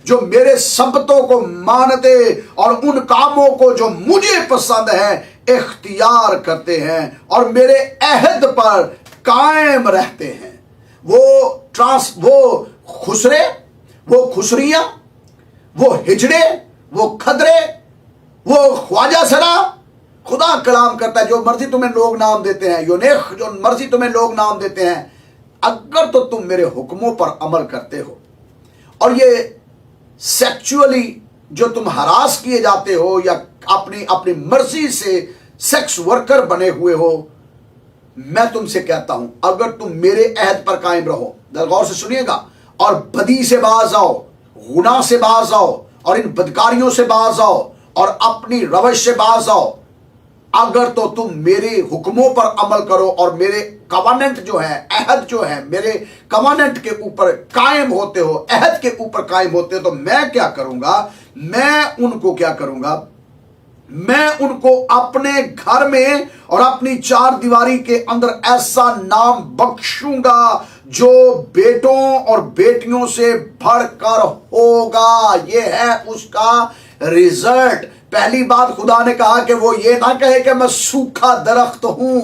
जो मेरे सबतों को मानते और उन कामों को जो मुझे पसंद है इख्तियार करते हैं और मेरे अहद पर कायम रहते हैं, वो खुसरे, वो खुसरियां, वो हिजड़े, वो खदरे, वो ख्वाजा सरा। खुदा कलाम करता है, जो मर्जी तुम्हें लोग नाम देते हैं, यूनेख, जो मर्जी तुम्हें लोग नाम देते हैं, अगर तो तुम मेरे हुक्मों पर अमल करते हो और ये सेक्सुअली जो तुम हरास किए जाते हो या अपनी मर्जी से सेक्स वर्कर बने हुए हो, मैं तुमसे कहता हूं अगर तुम मेरे अहद पर कायम रहो, गौर से सुनिएगा, और बदी से बाज आओ, गुनाह से बाज आओ और इन बदकारियों से बाज आओ और अपनी रवश से बाज आओ, अगर तो तुम मेरे हुक्मों पर अमल करो और मेरे कवानेंट जो है, अहद जो है, मेरे कवानेंट के ऊपर कायम होते हो, अहद के ऊपर कायम होते हो, तो मैं क्या करूंगा? मैं उनको क्या करूंगा? मैं उनको अपने घर में और अपनी 4 दीवारी के अंदर ऐसा नाम बख्शूंगा जो बेटों और बेटियों से बढ़कर होगा। ये है उसका रिजल्ट। पहली बात खुदा ने कहा कि वो ये ना कहे कि मैं सूखा दरख्त हूं।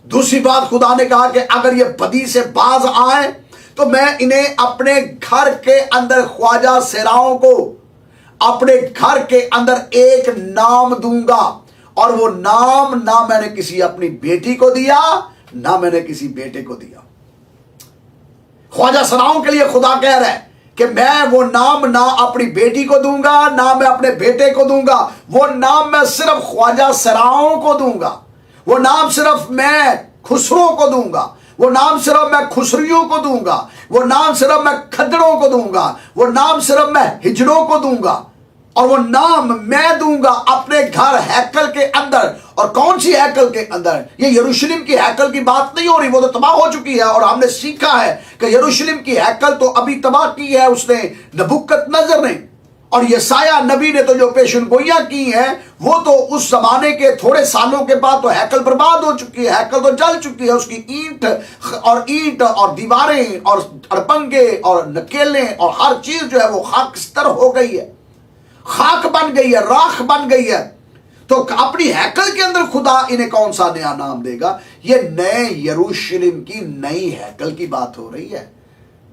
दूसरी बात खुदा ने कहा कि अगर ये बदी से बाज आए तो मैं इन्हें अपने घर के अंदर, ख्वाजा सेराओं को अपने घर के अंदर एक नाम दूंगा, और वो नाम ना मैंने किसी अपनी बेटी को दिया, ना मैंने किसी बेटे को दिया। ख्वाजा सराओं के लिए खुदा कह रहा है कि मैं वो नाम ना अपनी बेटी को दूंगा, ना मैं अपने बेटे को दूंगा। वो नाम मैं सिर्फ ख्वाजा सराओं को दूंगा, वो नाम सिर्फ मैं खुसरों को दूंगा, वो नाम सिर्फ मैं खुसरियों को दूंगा, वो नाम सिर्फ मैं खद्दड़ों को दूंगा, वो नाम सिर्फ मैं हिजड़ों को दूंगा, और वो नाम मैं दूंगा अपने घर हैकल के अंदर। और कौन सी हैकल के अंदर? ये यरूशलेम की हैकल की बात नहीं हो रही, वो तो तबाह हो चुकी है। और हमने सीखा है कि यरूशलेम की हैकल तो अभी तबाह की है उसने नबूकदनेस्सर ने, और यसाया नबी ने तो जो पेशनगोइयां की हैं वो तो उस जमाने के थोड़े सालों के बाद तो हैकल बर्बाद हो चुकी है, हैकल तो जल चुकी है, उसकी ईंट और दीवारें और अड़पंगे और नकेलें और हर चीज जो है वो खाकस्तर हो गई है, खाक बन गई है, राख बन गई है। तो अपनी हैकल के अंदर खुदा इन्हें कौन सा नया नाम देगा? ये नए यरूशलेम की नई हैकल की बात हो रही है,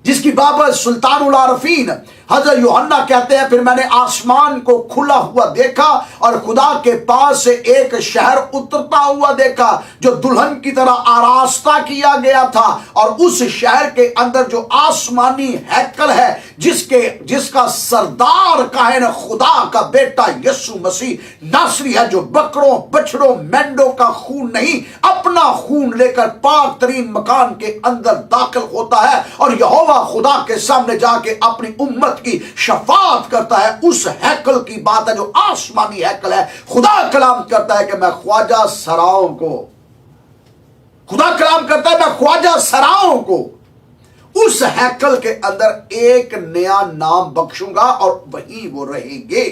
जिसकी बाबत सुल्तानुल आरफीन हजरत यूहन्ना कहते हैं, फिर मैंने आसमान को खुला हुआ देखा और खुदा के पास से एक शहर उतरता हुआ देखा जो दुल्हन की तरह आरास्ता किया गया था। और उस शहर के अंदर जो आसमानी हैकल है, जिसका सरदार कायन खुदा का बेटा यीशु मसीह नासरी है, जो बकरों बछड़ों मेंढों का खून नहीं, अपना खून लेकर पाक तरीन मकान के अंदर दाखिल होता है और यहोवा खुदा के सामने जाके अपनी उम्मत की शफाअत करता है। उस हैकल की बात है जो आसमानी हैकल है। खुदा कलाम करता है कि मैं ख्वाजा सराओं को, खुदा कलाम करता है मैं ख्वाजा सराओं को उस हैकल के अंदर एक नया नाम बख्शूंगा और वहीं वो रहेंगे,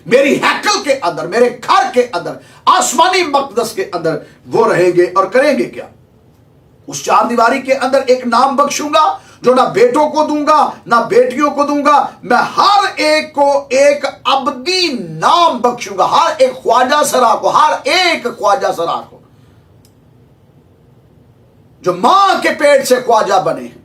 मेरी हैकल के अंदर, मेरे घर के अंदर, आसमानी मकदस के अंदर वो रहेंगे। और करेंगे क्या? उस चार दीवारी के अंदर एक नाम बख्शूंगा जो ना बेटों को दूंगा ना बेटियों को दूंगा, मैं हर एक को एक अबदी नाम बख्शूंगा, हर एक ख्वाजा सरा को, हर एक ख्वाजा सरा को जो मां के पेट से ख्वाजा बने हैं,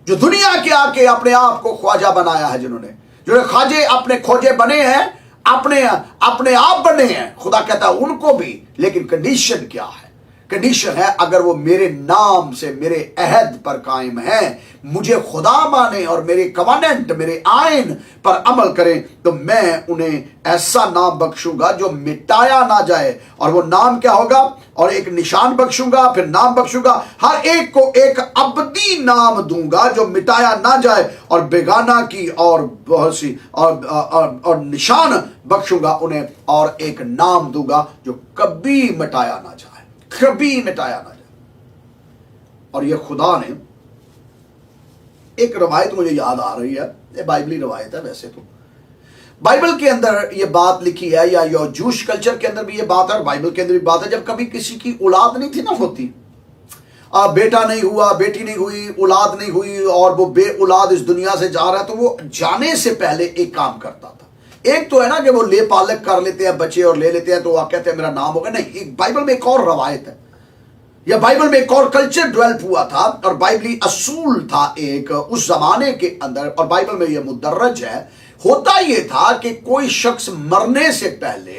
जो दुनिया के आके अपने आप को ख्वाजा बनाया है, जिन्होंने ख्वाजे अपने खोजे बने हैं, अपने आप बने हैं। खुदा कहता है उनको भी, लेकिन कंडीशन क्या है? कंडीशन है अगर वो मेरे नाम से, मेरे अहद पर कायम है, मुझे खुदा माने और मेरे कवानेंट, मेरे आइन पर अमल करें, तो मैं उन्हें ऐसा नाम बख्शूंगा जो मिटाया ना जाए। और वो नाम क्या होगा? और एक निशान बख्शूंगा, फिर नाम बख्शूंगा, हर एक को एक अबदी नाम दूंगा जो मिटाया ना जाए, और बेगाना की और बहुत सी और निशान बख्शूंगा उन्हें, और एक नाम दूंगा जो कभी मिटाया ना जाए, कभी मिटाया ना जाए। और ये खुदा ने, एक रवायत मुझे याद आ रही है, ये बाइबली रवायत है वैसे तो, बाइबल के अंदर ये बात लिखी है, या जूश कल्चर के अंदर भी ये बात है और बाइबल के अंदर भी बात है। जब कभी किसी की औलाद नहीं थी ना होती, बेटा नहीं हुआ, बेटी नहीं हुई, औलाद नहीं हुई, और वो बे औलाद इस दुनिया से जा रहा है, तो वो जाने से पहले एक काम करता था। एक तो है ना कि वो ले पालक कर लेते हैं बच्चे और ले लेते हैं, तो वो कहते हैं मेरा नाम होगा। नहीं, एक बाइबल में एक और रवायत है, या बाइबल में एक और कल्चर डेवलप हुआ था, और बाइबली असूल था एक उस जमाने के अंदर, और बाइबल में ये मुदर्रज है। होता ये था कि कोई शख्स मरने से पहले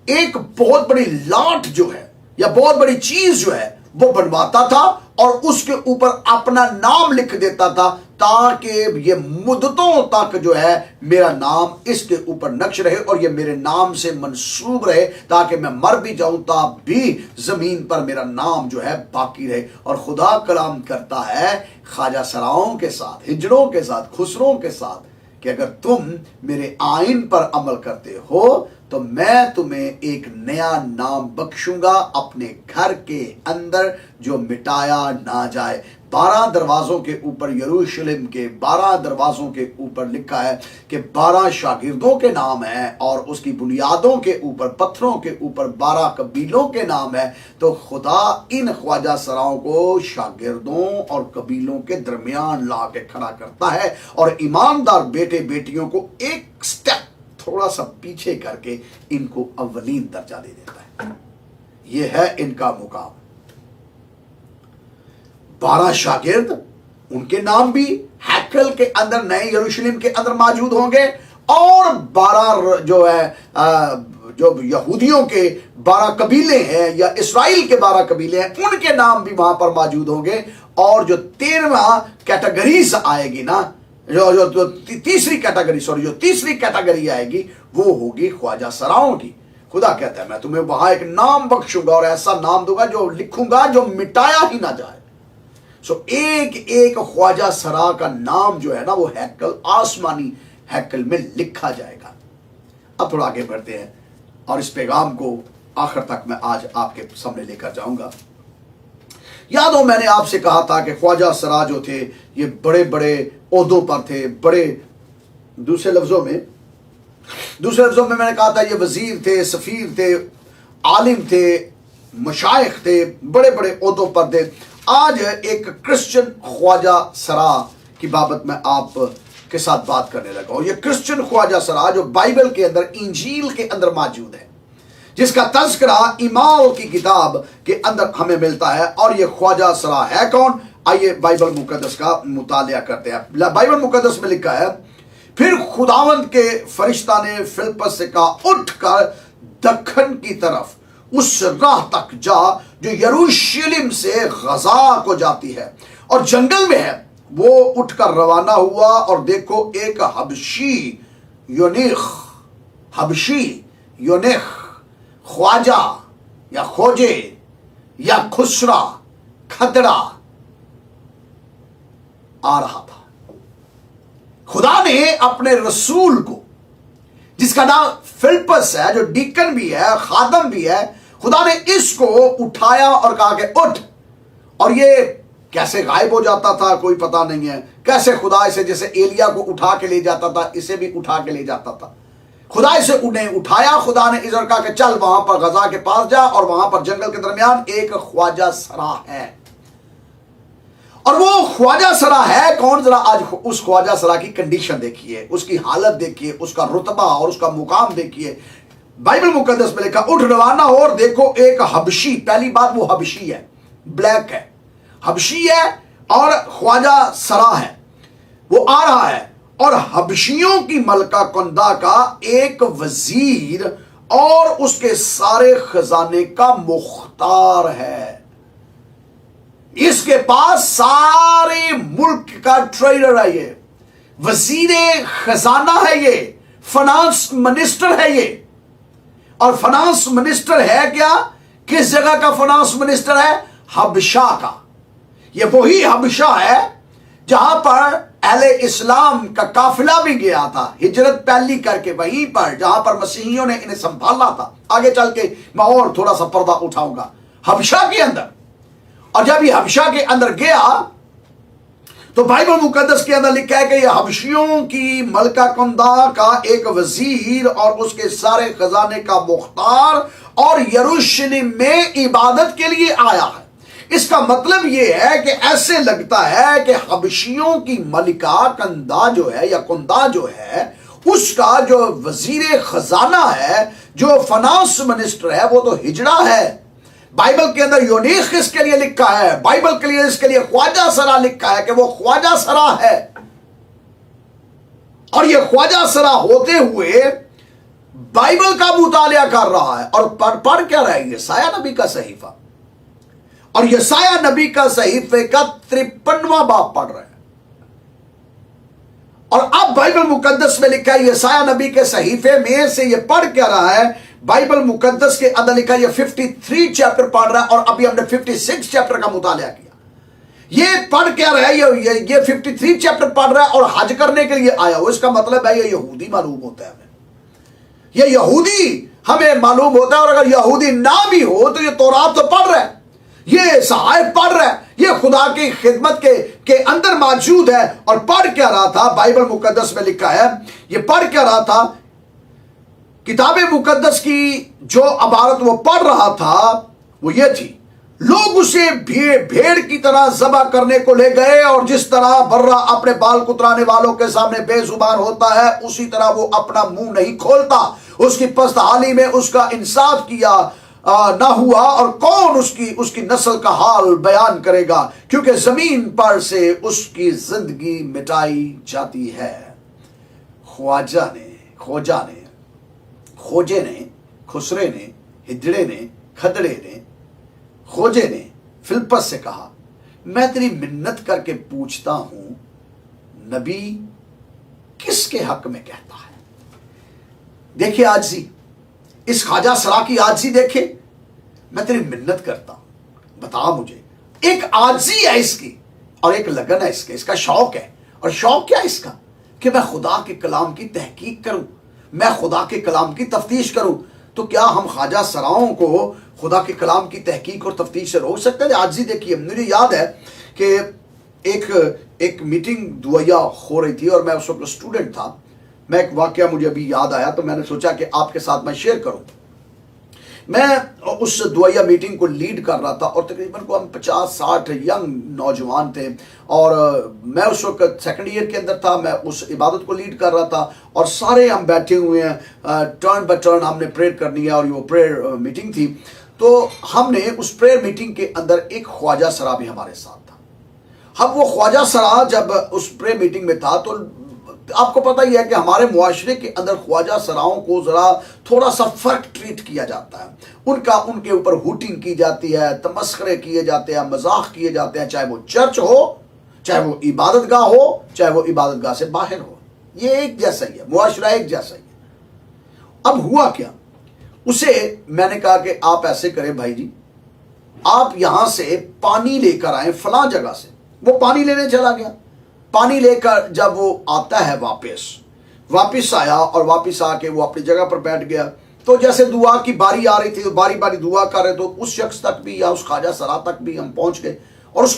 एक बहुत बड़ी लाट जो है, या बहुत बड़ी चीज जो है, वो बनवाता था और उसके ऊपर अपना नाम लिख देता था, ताकि ये मुद्दतों तक जो है मेरा नाम इसके ऊपर नक्श रहे और ये मेरे नाम से मंसूब रहे, ताकि मैं मर भी जाऊं तब भी जमीन पर मेरा नाम जो है बाकी रहे। और खुदा कलाम करता है ख्वाजा सराओं के साथ, हिजड़ों के साथ, खुसरों के साथ, कि अगर तुम मेरे आइन पर अमल करते हो तो मैं तुम्हें एक नया नाम बख्शूंगा अपने घर के अंदर जो मिटाया ना जाए। 12 दरवाजों के ऊपर, यरूशलेम के 12 दरवाजों के ऊपर लिखा है कि 12 शागिर्दों के नाम है, और उसकी बुनियादों के ऊपर, पत्थरों के ऊपर 12 कबीलों के नाम है। तो खुदा इन ख्वाजा सराओं को शागिर्दों और कबीलों के दरमियान ला के खड़ा करता है, और ईमानदार बेटे बेटियों को एक स्टेप थोड़ा सा पीछे करके इनको अव्वलीन दर्जा दे देता है। यह है इनका मुकाम। 12 शागिर्द, उनके नाम भी हैकल के अंदर, नए यरूशलेम के अंदर मौजूद होंगे, और 12 जो है जो यहूदियों के 12 कबीले हैं, या इसराइल के 12 कबीले हैं, उनके नाम भी वहां पर मौजूद होंगे। और जो 13वां कैटेगरीज आएगी ना, जो तीसरी कैटेगरी आएगी, वो होगी ख्वाजा सराओं की। खुदा कहता है मैं तुम्हें वहां एक नाम बख्शूंगा और ऐसा नाम दूंगा जो लिखूंगा जो मिटाया ही ना जाए, سو ایک ایک خواجہ سرا کا نام جو ہے نا وہ ہیکل، آسمانی ہیکل میں لکھا جائے گا۔ اب تھوڑا آگے بڑھتے ہیں اور اس پیغام کو آخر تک میں آج آپ کے سامنے لے کر جاؤں گا۔ یاد ہو میں نے آپ سے کہا تھا کہ خواجہ سرا جو تھے یہ بڑے بڑے عہدوں پر تھے، بڑے دوسرے لفظوں میں میں نے کہا تھا یہ وزیر تھے، سفیر تھے، عالم تھے، مشائخ تھے، بڑے بڑے عہدوں پر تھے۔ آج ایک کرسچن خواجہ سرا کی بابت میں آپ کے ساتھ بات کرنے لگا ہوں۔ یہ کرسچن خواجہ سرا جو بائبل کے اندر، انجیل کے اندر موجود ہے، جس کا تذکرہ ایمال کی کتاب کے اندر ہمیں ملتا ہے، اور یہ خواجہ سرا ہے کون؟ آئیے بائبل مقدس کا مطالعہ کرتے ہیں۔ بائبل مقدس میں لکھا ہے، پھر خداوند کے فرشتہ نے فلپس سے کہا اٹھ کر دکن کی طرف اس راہ تک جا جو یروشلم سے غزہ کو جاتی ہے اور جنگل میں ہے۔ وہ اٹھ کر روانہ ہوا اور دیکھو ایک حبشی یونیخ خواجہ یا خوجے یا خسرا کھدڑا آ رہا تھا۔ خدا نے اپنے رسول کو، جس کا نام فلپس ہے، جو ڈیکن بھی ہے، خادم بھی ہے، خدا نے اس کو اٹھایا اور کہا کہ اٹھ۔ اور یہ کیسے غائب ہو جاتا تھا کوئی پتہ نہیں ہے، کیسے خدا اسے جیسے ایلیا کو اٹھا کے لے جاتا تھا اسے بھی اٹھا کے لے جاتا تھا۔ خدا اسے انہیں اٹھایا، خدا نے ادھر کہا کہ چل وہاں پر غزہ کے پاس جا، اور وہاں پر جنگل کے درمیان ایک خواجہ سرا ہے۔ اور وہ خواجہ سرا ہے کون؟ ذرا آج اس خواجہ سرا کی کنڈیشن دیکھیے، اس کی حالت دیکھیے، اس کا رتبہ اور اس کا مقام دیکھیے۔ بائبل مقدس میں لکھا اٹھ روانہ ہو اور دیکھو ایک حبشی، پہلی بات وہ حبشی ہے، بلیک ہے، حبشی ہے اور خواجہ سرا ہے، وہ آ رہا ہے، اور حبشیوں کی ملکہ کندہ کا ایک وزیر اور اس کے سارے خزانے کا مختار ہے۔ اس کے پاس سارے ملک کا ٹریڈر ہے، یہ وزیر خزانہ ہے، یہ فنانس منسٹر ہے یہ۔ اور فنانس منسٹر ہے کیا؟ کس جگہ کا فنانس منسٹر ہے؟ حبشہ کا۔ یہ وہی حبشہ ہے جہاں پر اہل اسلام کا قافلہ بھی گیا تھا ہجرت پہلی کر کے، وہیں پر جہاں پر مسیحیوں نے انہیں سنبھالا تھا۔ آگے چل کے میں اور تھوڑا سا پردہ اٹھاؤں گا حبشہ کے اندر۔ اور جب یہ حبشہ کے اندر گیا تو بائبل مقدس کے اندر لکھا ہے کہ یہ حبشیوں کی ملکہ کندہ کا ایک وزیر اور اس کے سارے خزانے کا مختار اور یروشلم میں عبادت کے لیے آیا ہے۔ اس کا مطلب یہ ہے کہ ایسے لگتا ہے کہ حبشیوں کی ملکہ کندہ جو ہے یا کندہ جو ہے، اس کا جو وزیر خزانہ ہے، جو فنانس منسٹر ہے، وہ تو ہجڑا ہے۔ بائبل کے اندر یونیخ اس کے لیے لکھا ہے، بائبل کے لیے اس کے لیے خواجہ سرا لکھا ہے کہ وہ خواجہ سرا ہے۔ اور یہ خواجہ سرا ہوتے ہوئے بائبل کا مطالعہ کر رہا ہے، اور پڑھ کیا رہا ہے؟ یسایہ نبی کا صحیفہ، اور یسایہ نبی کا صحیفے کا 53واں باب پڑھ رہا ہے۔ اور اب بائبل مقدس میں لکھا ہے یسایہ نبی کے صحیفے میں سے یہ پڑھ کیا رہا ہے؟ بائبل مقدس کے اندر لکھا ہے یہ 53 چیپٹر پڑھ رہا ہے، اور ابھی ہم نے 56 چیپٹر کا مطالعہ کیا۔ یہ پڑھ کیا رہا ہے؟ یہ 53 چیپٹر پڑھ رہا ہے اور حج کرنے کے لیے آیا ہو۔ اس کا مطلب ہے یہ یہودی معلوم ہوتا ہے ہمیں، یہ یہودی ہمیں معلوم ہوتا ہے۔ اور اگر یہودی نہ بھی ہو تو یہ تورات تو پڑھ رہا ہے، یہ صحائف پڑھ رہا ہے، یہ خدا کی خدمت کے اندر موجود ہے۔ اور پڑھ کیا رہا تھا؟ بائبل مقدس میں لکھا ہے یہ پڑھ کیا رہا تھا؟ کتاب مقدس کی جو عبارت وہ پڑھ رہا تھا وہ یہ تھی، لوگ اسے بھیڑ کی طرح ذبح کرنے کو لے گئے، اور جس طرح برہ اپنے بال کترانے والوں کے سامنے بے زبان ہوتا ہے اسی طرح وہ اپنا منہ نہیں کھولتا۔ اس کی پست حالی میں اس کا انصاف کیا نہ ہوا، اور کون اس کی نسل کا حال بیان کرے گا، کیونکہ زمین پر سے اس کی زندگی مٹائی جاتی ہے۔ خوجے نے، خسرے نے، ہجڑے نے، کھدڑے نے، خوجے نے فلپس سے کہا میں تیری منت کر کے پوچھتا ہوں، نبی کس کے حق میں کہتا ہے؟ دیکھیں عاجزی، اس خواجہ سرا کی عاجزی دیکھیں، میں تیری منت کرتا ہوں بتا مجھے، ایک عاجزی ہے اس کی، اور ایک لگن ہے اس کا شوق ہے. اور شوق کیا ہے اس کا؟ کہ میں خدا کے کلام کی تحقیق کروں، میں خدا کے کلام کی تفتیش کروں. تو کیا ہم خواجہ سراؤں کو خدا کے کلام کی تحقیق اور تفتیش سے روک سکتے ہیں؟ آج ہی دیکھیے، مجھے یاد ہے کہ ایک میٹنگ دعائیا ہو رہی تھی اور میں اس وقت اسٹوڈنٹ تھا. میں ایک واقعہ مجھے ابھی یاد آیا تو میں نے سوچا کہ آپ کے ساتھ میں شیئر کروں. میں اس دعائیا میٹنگ کو لیڈ کر رہا تھا اور تقریباً کو ہم 50-60 ینگ نوجوان تھے، اور میں اس وقت سیکنڈ ایئر کے اندر تھا. میں اس عبادت کو لیڈ کر رہا تھا اور سارے ہم بیٹھے ہوئے ہیں، ٹرن بائی ٹرن ہم نے پریئر کرنی ہے، اور وہ پریئر میٹنگ تھی. تو ہم نے اس پریئر میٹنگ کے اندر ایک خواجہ سرا بھی ہمارے ساتھ تھا. اب وہ خواجہ سرا جب اس پریئر میٹنگ میں تھا تو آپ کو پتہ ہی ہے کہ ہمارے معاشرے کے اندر خواجہ سراؤں کو ذرا تھوڑا سا فرق ٹریٹ کیا جاتا ہے. ان کے اوپر ہوٹنگ کی جاتی ہے، تمسخرے کیے جاتے ہیں، مذاق کیے جاتے ہیں، چاہے وہ چرچ ہو، چاہے وہ عبادت گاہ ہو، چاہے وہ عبادت گاہ سے باہر ہو. یہ ایک جیسا ہی ہے، معاشرہ ایک جیسا ہی ہے. اب ہوا کیا، اسے میں نے کہا کہ آپ ایسے کریں بھائی جی، آپ یہاں سے پانی لے کر آئیں فلاں جگہ سے. وہ پانی لینے چلا گیا. پانی لے کر جب وہ آتا ہے واپس آیا اور واپس آ کے وہ اپنی جگہ پر بیٹھ گیا. تو جیسے دعا کی باری آ رہی تھی تو باری باری دعا کر رہے، تو اس شخص تک بھی یا اس خواجہ سرا تک بھی ہم پہنچ گئے اور اس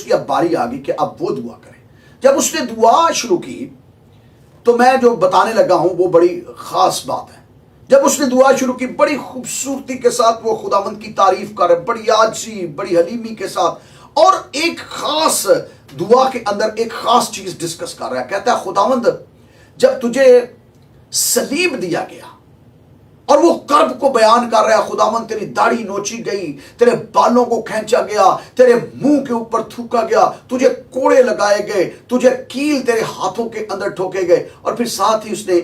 کی اب باری آ گئی کہ اب وہ دعا کرے. جب اس نے دعا شروع کی تو میں جو بتانے لگا ہوں وہ بڑی خاص بات ہے. جب اس نے دعا شروع کی، بڑی خوبصورتی کے ساتھ وہ خداوند کی تعریف کر رہے، بڑی عاجزی، بڑی حلیمی کے ساتھ، اور ایک خاص دعا کے اندر ایک خاص چیز ڈسکس کر رہا ہے. کہتا ہے خداوند جب تجھے صلیب دیا گیا، اور وہ کرب کو بیان کر رہا ہے، خداوند تیری داڑھی نوچی گئی، تیرے بالوں کو کھینچا گیا، تیرے منہ کے اوپر تھوکا گیا، تجھے کوڑے لگائے گئے، تجھے کیل تیرے ہاتھوں کے اندر ٹھوکے گئے. اور پھر ساتھ ہی اس نے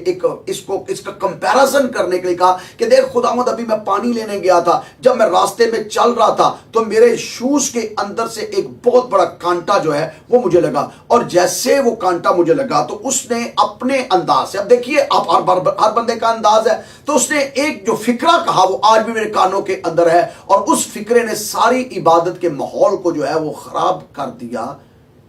اس کا کمپیرزن کرنے کے لیے کہا کہ دیکھ خداوند، ابھی میں پانی لینے گیا تھا، جب میں راستے میں چل رہا تھا تو میرے شوز کے اندر سے ایک بہت بڑا کانٹا جو ہے وہ مجھے لگا، اور جیسے وہ کانٹا مجھے لگا تو اس نے اپنے انداز سے، اب دیکھیے آپ ہر بندے کا انداز ہے، تو اس نے ایک جو فکرہ کہا وہ آج بھی میرے کانوں کے اندر ہے، اور اس فکرے نے ساری عبادت کے ماحول کو جو ہے وہ خراب کر دیا.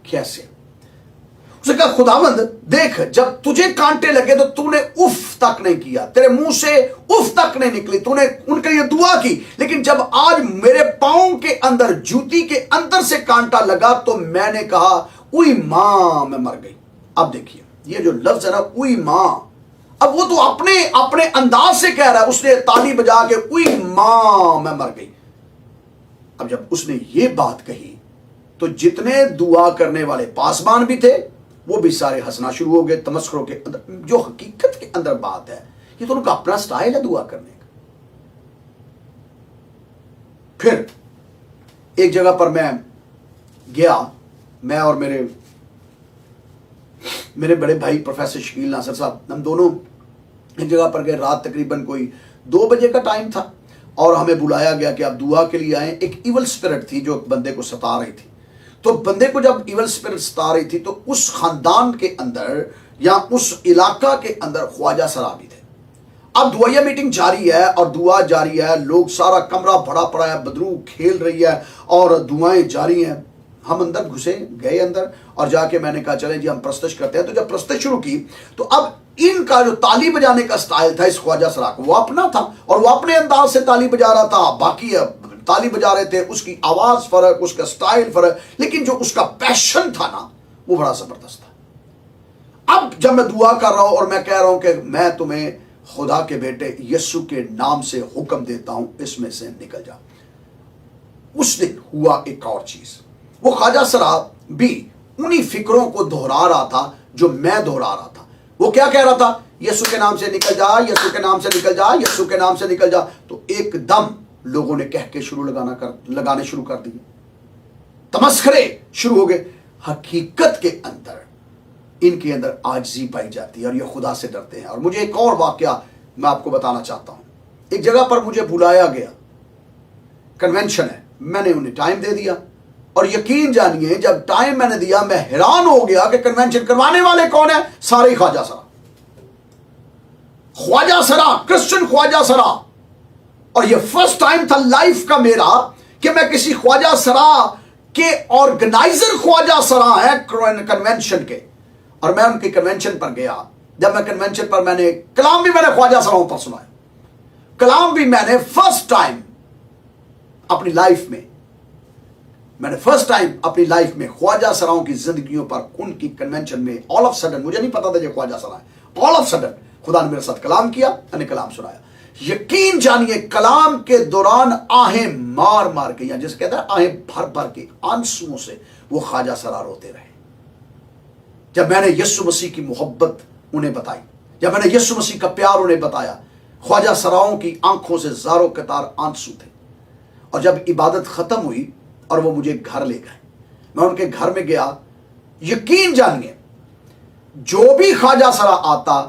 کیسے؟ اس نے کہا خداوند دیکھ، جب تجھے کانٹے لگے تو تو نے اف تک نہیں کیا، تیرے منہ سے اف تک نہیں نکلی، تو نے ان کے لیے دعا کی، لیکن جب آج میرے پاؤں کے اندر، جوتی کے اندر سے کانٹا لگا تو میں نے کہا اوئی ماں، میں مر گئی. اب دیکھیے یہ جو لفظ ہے نا، اوئی ماں، اب وہ تو اپنے انداز سے کہہ رہا ہے، اس نے تالی بجا کے اوئی ماں، میں مر گئی. اب جب اس نے یہ بات کہی تو جتنے دعا کرنے والے پاسبان بھی تھے وہ بھی سارے ہنسنا شروع ہو گئے. تمسخروں کے اندر جو حقیقت کے اندر بات ہے، یہ تو ان کا اپنا سٹائل ہے دعا کرنے کا. پھر ایک جگہ پر میں گیا، میں اور میرے بڑے بھائی پروفیسر شکیل ناصر صاحب، ہم دونوں ایک جگہ پر گئے. رات تقریباً کوئی 2 بجے کا ٹائم تھا اور ہمیں بلایا گیا کہ آپ دعا کے لیے آئیں. ایک ایول اسپرٹ تھی جو بندے کو ستا رہی تھی. تو بندے کو جب ایول اسپرٹ ستا رہی تھی تو اس خاندان کے اندر یا اس علاقہ کے اندر خواجہ سرا بھی تھے. اب دعائیا میٹنگ جاری ہے اور دعا جاری ہے، لوگ، سارا کمرہ بھرا پڑا ہے، بدرو کھیل رہی ہے اور دعائیں جاری ہیں. ہم اندر گئے اندر اور جا کے میں نے کہا چلیں جی ہم پرستش کرتے ہیں. تو جب پرستش شروع کی تو اب ان کا جو تالی بجانے کا سٹائل تھا اس خواجہ سرا کو، وہ اپنا تھا اور وہ اپنے انداز سے تالی بجا رہا تھا. باقی تالی بجا رہے تھے، اس کی آواز فرق، اس کا سٹائل فرق، لیکن جو اس کا پیشن تھا نا وہ بڑا زبردست تھا. اب جب میں دعا کر رہا ہوں اور میں کہہ رہا ہوں کہ میں تمہیں خدا کے بیٹے یسوع کے نام سے حکم دیتا ہوں اس میں سے نکل جا. اس دن ہوا ایک اور چیز، وہ خواجہ سرا بھی انہی فکروں کو دہرا رہا تھا جو میں دہرا رہا تھا. وہ کیا کہہ رہا تھا؟ یسوع کے نام سے نکل جا، یسوع کے نام سے نکل جا، یسوع کے نام سے نکل جا. تو ایک دم لوگوں نے کہہ کے لگانے شروع کر دیے، تمسخرے شروع ہو گئے. حقیقت کے اندر ان کے اندر عاجزی پائی جاتی ہے اور یہ خدا سے ڈرتے ہیں. اور مجھے ایک اور واقعہ میں آپ کو بتانا چاہتا ہوں. ایک جگہ پر مجھے بلایا گیا، کنونشن ہے، میں نے انہیں ٹائم دے دیا اور یقین جانیے جب ٹائم میں نے دیا میں حیران ہو گیا کہ کنونشن کروانے والے کون ہیں؟ سارے خواجہ سرا، خواجہ سرا، کرسچن خواجہ سرا. اور یہ فرسٹ ٹائم تھا لائف کا میرا کہ میں کسی خواجہ سرا کے آرگنائزر خواجہ سرا ہے کنونشن کے، اور میں ان کے کنونشن پر گیا. جب میں کنونشن پر میں نے کلام بھی میں نے خواجہ سراؤں پر سنایا، کلام بھی میں نے فرسٹ ٹائم اپنی لائف میں خواجہ سراؤں کی زندگیوں پر ان کی کنونشن میں آل آف سڈن، مجھے نہیں پتا تھا یہ خواجہ سرا ہے، آل آف سڈن خدا نے میرے ساتھ کلام کیا، میں نے کلام سنایا. یقین جانیے کلام کے دوران آہیں مار مار کے، یا جسے کہتے ہیں آہیں بھر بھر کے آنسوؤں سے وہ خواجہ سرا روتے رہے. جب میں نے یسوع مسیح کی محبت انہیں بتائی، جب میں نے یسوع مسیح کا پیار انہیں بتایا، خواجہ سراؤں کی آنکھوں سے زاروں قطار آنسو تھے. اور جب عبادت ختم ہوئی اور وہ مجھے گھر لے گئے، میں ان کے گھر میں گیا. یقین جانیے جو بھی خواجہ سرا آتا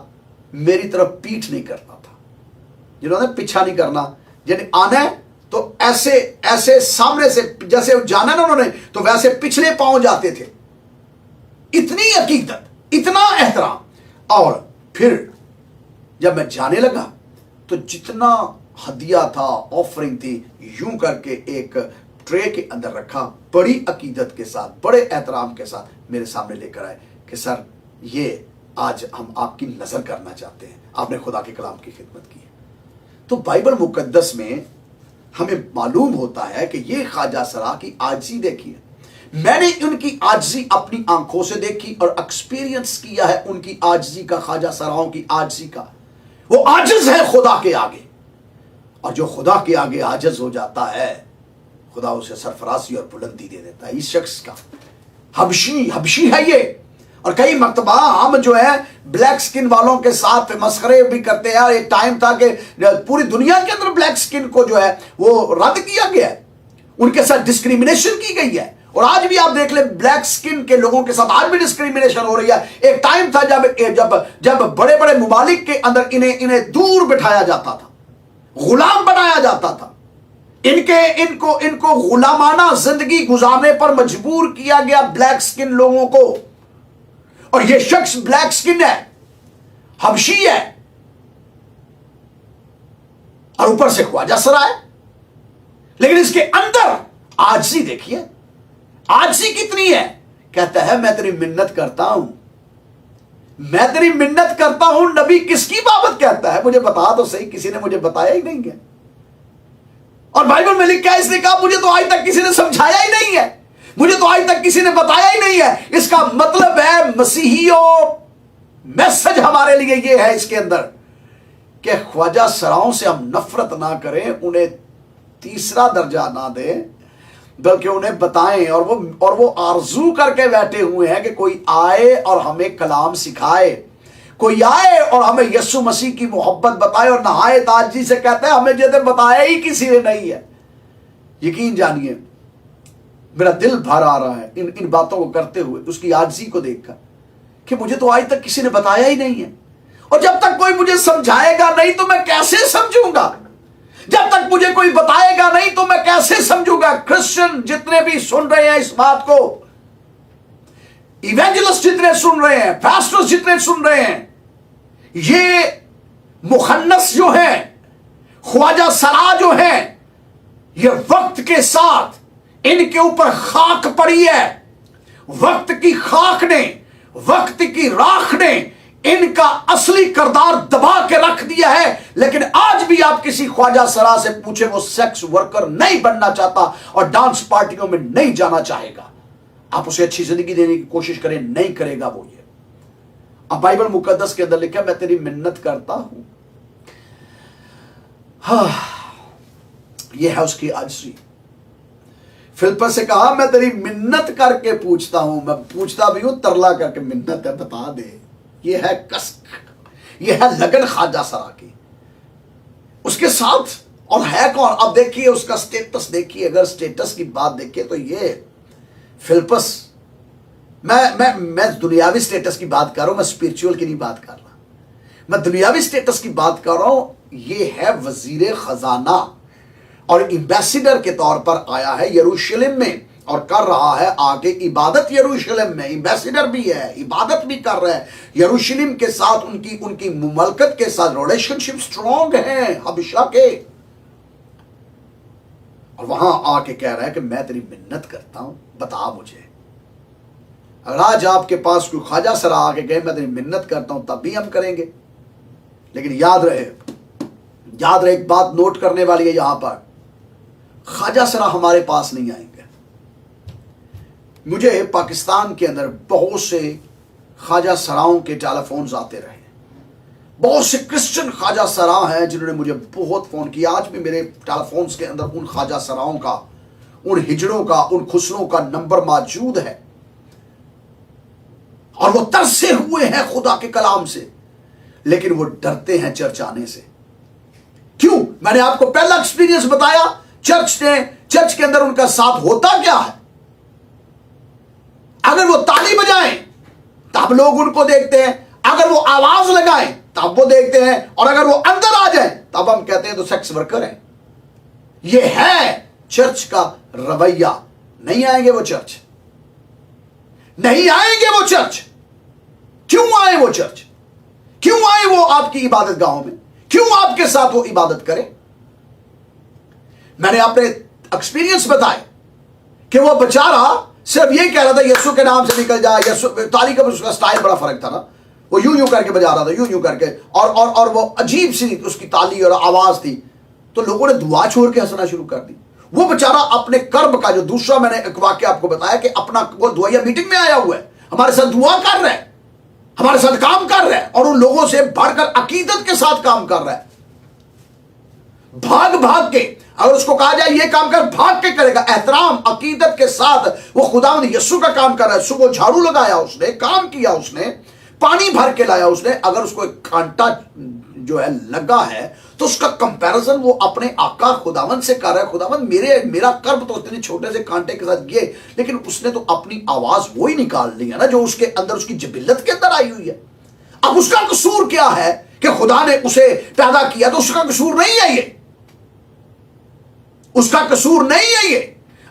میری طرف پیٹھ نہیں کرتا تھا، جنہوں نے پیچھا نہیں کرنا، یعنی آنا ہے تو ایسے سامنے سے جیسے جانا نا انہوں نے تو ویسے پچھلے پاؤں جاتے تھے. اتنی عقیدت، اتنا احترام. اور پھر جب میں جانے لگا تو جتنا ہدیہ تھا، آفرنگ تھی، یوں کر کے ایک ٹرے کے اندر رکھا، بڑی عقیدت کے ساتھ، بڑے احترام کے ساتھ میرے سامنے لے کر آئے کہ سر یہ آج ہم آپ کی نظر کرنا چاہتے ہیں، آپ نے خدا کے کلام کی خدمت کی ہے. تو بائبل مقدس میں ہمیں معلوم ہوتا ہے کہ یہ خواجہ سرا کی عاجزی دیکھی ہے. میں نے ان کی عاجزی اپنی آنکھوں سے دیکھی اور ایکسپیرینس کیا ہے ان کی عاجزی کا، خواجہ سراؤں کی عاجزی کا. وہ عاجز ہے خدا کے آگے، اور جو خدا کے آگے عاجز ہو جاتا ہے خدا اسے سرفرازی اور بلندی دے دیتا ہے. اس شخص کا حبشی ہے یہ. اور کئی مرتبہ ہم جو ہے بلیک سکن والوں کے ساتھ مسخرے بھی کرتے ہیں. ایک ٹائم تھا کہ پوری دنیا کے اندر بلیک سکن کو جو ہے وہ رد کیا گیا ہے، ان کے ساتھ ڈسکریمنیشن کی گئی ہے. اور آج بھی آپ دیکھ لیں بلیک سکن کے لوگوں کے ساتھ آج بھی ڈسکریمنیشن ہو رہی ہے. ایک ٹائم تھا جب بڑے بڑے ممالک کے اندر انہیں دور بٹھایا جاتا تھا، غلام بنایا جاتا تھا، ان کو غلامانہ زندگی گزارنے پر مجبور کیا گیا بلیک سکن لوگوں کو. اور یہ شخص بلیک سکن ہے، حبشی ہے، اور اوپر سے خواجہ سرا ہے، لیکن اس کے اندر عاجزی دیکھیے. عاجزی کتنی ہے، کہتا ہے میں تیری منت کرتا ہوں، میں تیری منت کرتا ہوں. نبی کس کی بابت کہتا ہے؟ مجھے بتا تو صحیح، کسی نے مجھے بتایا ہی نہیں ہے. اور بائبل میں لکھا ہے، اس نے کہا مجھے تو آج تک کسی نے سمجھایا ہی نہیں ہے، مجھے تو آج تک کسی نے بتایا ہی نہیں ہے. اس کا مطلب ہے مسیحیوں، میسج ہمارے لیے یہ ہے اس کے اندر کہ خواجہ سراؤں سے ہم نفرت نہ کریں، انہیں تیسرا درجہ نہ دیں، بلکہ انہیں بتائیں. اور وہ آرزو کر کے بیٹھے ہوئے ہیں کہ کوئی آئے اور ہمیں کلام سکھائے، کوئی آئے اور ہمیں یسوع مسیح کی محبت بتائے. اور نہایت عاجزی سے کہتے ہیں ہمیں جیسے بتایا ہی کسی نے نہیں ہے. یقین جانیے میرا دل بھر آ رہا ہے ان باتوں کو کرتے ہوئے، اس کی عاجزی کو دیکھ کر، کہ مجھے تو آج تک کسی نے بتایا ہی نہیں ہے. اور جب تک کوئی مجھے سمجھائے گا نہیں تو میں کیسے سمجھوں گا؟ جب تک مجھے کوئی بتائے گا نہیں تو میں کیسے سمجھوں گا؟ کرسچن جتنے بھی سن رہے ہیں اس بات کو، ایونجلسٹ جتنے سن رہے ہیں، پاسٹرز جتنے سن رہے ہیں، یہ مخنث جو ہیں، خواجہ سرا جو ہیں، یہ وقت کے ساتھ ان کے اوپر خاک پڑی ہے. وقت کی خاک نے، وقت کی راکھ نے ان کا اصلی کردار دبا کے رکھ دیا ہے. لیکن آج بھی آپ کسی خواجہ سرا سے پوچھیں، وہ سیکس ورکر نہیں بننا چاہتا اور ڈانس پارٹیوں میں نہیں جانا چاہے گا. آپ اسے اچھی زندگی دینے کی کوشش کریں، نہیں کرے گا وہ. یہ اب بائبل مقدس کے اندر لکھا میں تیری منت کرتا ہوں. یہ ہے اس کی عاجزی. فلپس سے کہا میں تیری منت کر کے پوچھتا ہوں، میں پوچھتا بھی ہوں ترلا کر کے، منت ہے بتا دے. یہ ہے کسک، یہ ہے لگن خواجہ سرا کی اس کے ساتھ. اور ہے کون؟ اب دیکھیے اس کا سٹیٹس دیکھیے. اگر سٹیٹس کی بات دیکھیے تو یہ فلپس، میں دنیاوی سٹیٹس کی بات کر رہا ہوں، میں اسپرچول کی نہیں بات کر رہا، میں دنیاوی سٹیٹس کی بات کر رہا ہوں. یہ ہے وزیر خزانہ اور ایمبیسیڈر کے طور پر آیا ہے یروشلم میں اور کر رہا ہے آگے عبادت یروشلم میں. ایمبیسیڈر بھی ہے، عبادت بھی کر رہا ہے یروشلم کے ساتھ. ان کی مملکت کے ساتھ ریلیشن شپ سٹرونگ ہیں حبشہ کے. اور وہاں آ کے کہہ رہا ہے کہ میں تیری منت کرتا ہوں، بتا مجھے۔ اگر آج آپ کے پاس کوئی خواجہ سرا آ کے کہے میں تیری منت کرتا ہوں، تب بھی ہم کریں گے۔ لیکن یاد رہے ایک بات نوٹ کرنے والی ہے یہاں پر، خواجہ سرا ہمارے پاس نہیں آئیں گے۔ مجھے پاکستان کے اندر بہت سے خواجہ سراؤں کے ٹیلی فونز آتے رہے، بہت سے کرسچن خواجہ سرا ہیں جنہوں نے مجھے بہت فون کیا۔ آج بھی میرے ٹیلی فونز کے اندر ان خواجہ سراؤں کا، ان ہجڑوں کا، ان خسروں کا نمبر موجود ہے، اور وہ ترسے ہوئے ہیں خدا کے کلام سے، لیکن وہ ڈرتے ہیں چرچ آنے سے۔ کیوں؟ میں نے آپ کو پہلا ایکسپیرینس بتایا، چرچ کے اندر ان کا ساتھ ہوتا کیا ہے؟ اگر وہ تالی بجائیں تب لوگ ان کو دیکھتے ہیں، اگر وہ آواز لگائیں تب وہ دیکھتے ہیں، اور اگر وہ اندر آ جائیں تب ہم کہتے ہیں تو سیکس ورکر ہیں۔ یہ ہے چرچ کا رویہ۔ نہیں آئیں گے وہ چرچ، نہیں آئیں گے وہ چرچ۔ کیوں آئے وہ چرچ؟ کیوں آئے وہ آپ کی عبادت گاہوں میں؟ کیوں آپ کے ساتھ وہ عبادت کرے؟ میں نے اپنے ایکسپیرینس بتائے کہ وہ بیچارہ صرف یہ کہہ رہا تھا یسوع کے نام سے نکل جائے، یسوع تالی کا اس کا سٹائل بڑا فرق تھا نا، وہ یوں کر کے بجا رہا تھا، یوں کر کے، اور وہ عجیب سی اس کی تالی اور آواز تھی، تو لوگوں نے دعا چھوڑ کے ہنسنا شروع کر دی۔ وہ بیچارہ اپنے کرب کا، جو دوسرا میں نے ایک واقعہ آپ کو بتایا کہ اپنا وہ دعائیا میٹنگ میں آیا ہوا ہے، ہمارے ساتھ دعا کر رہا ہے، ہمارے ساتھ کام کر رہا ہے، اور ان لوگوں سے بڑھ کر عقیدت کے ساتھ کام کر رہا ہے، بھاگ کے۔ اگر اس کو کہا جائے یہ کام کر، بھاگ کے کرے گا، احترام عقیدت کے ساتھ وہ خداوند یسوع کا کام کر رہا ہے۔ صبح جھاڑو لگایا اس نے، کام کیا اس نے، پانی بھر کے لایا اس نے۔ اگر اس کو ایک کانٹا جو ہے لگا ہے تو اس کا کمپیریزن وہ اپنے آقا خداوند سے کر رہا ہے، خداوند میرا کرب تو اتنے چھوٹے سے کانٹے کے ساتھ یہ، لیکن اس نے تو اپنی آواز وہی نکال لی ہے نا جو اس کے اندر، اس کی جبلت کے اندر آئی ہوئی ہے۔ اب اس کا قصور کیا ہے کہ خدا نے اسے پیدا کیا، تو اس کا قصور نہیں ہے، یہ اس کا قصور نہیں ہے۔ یہ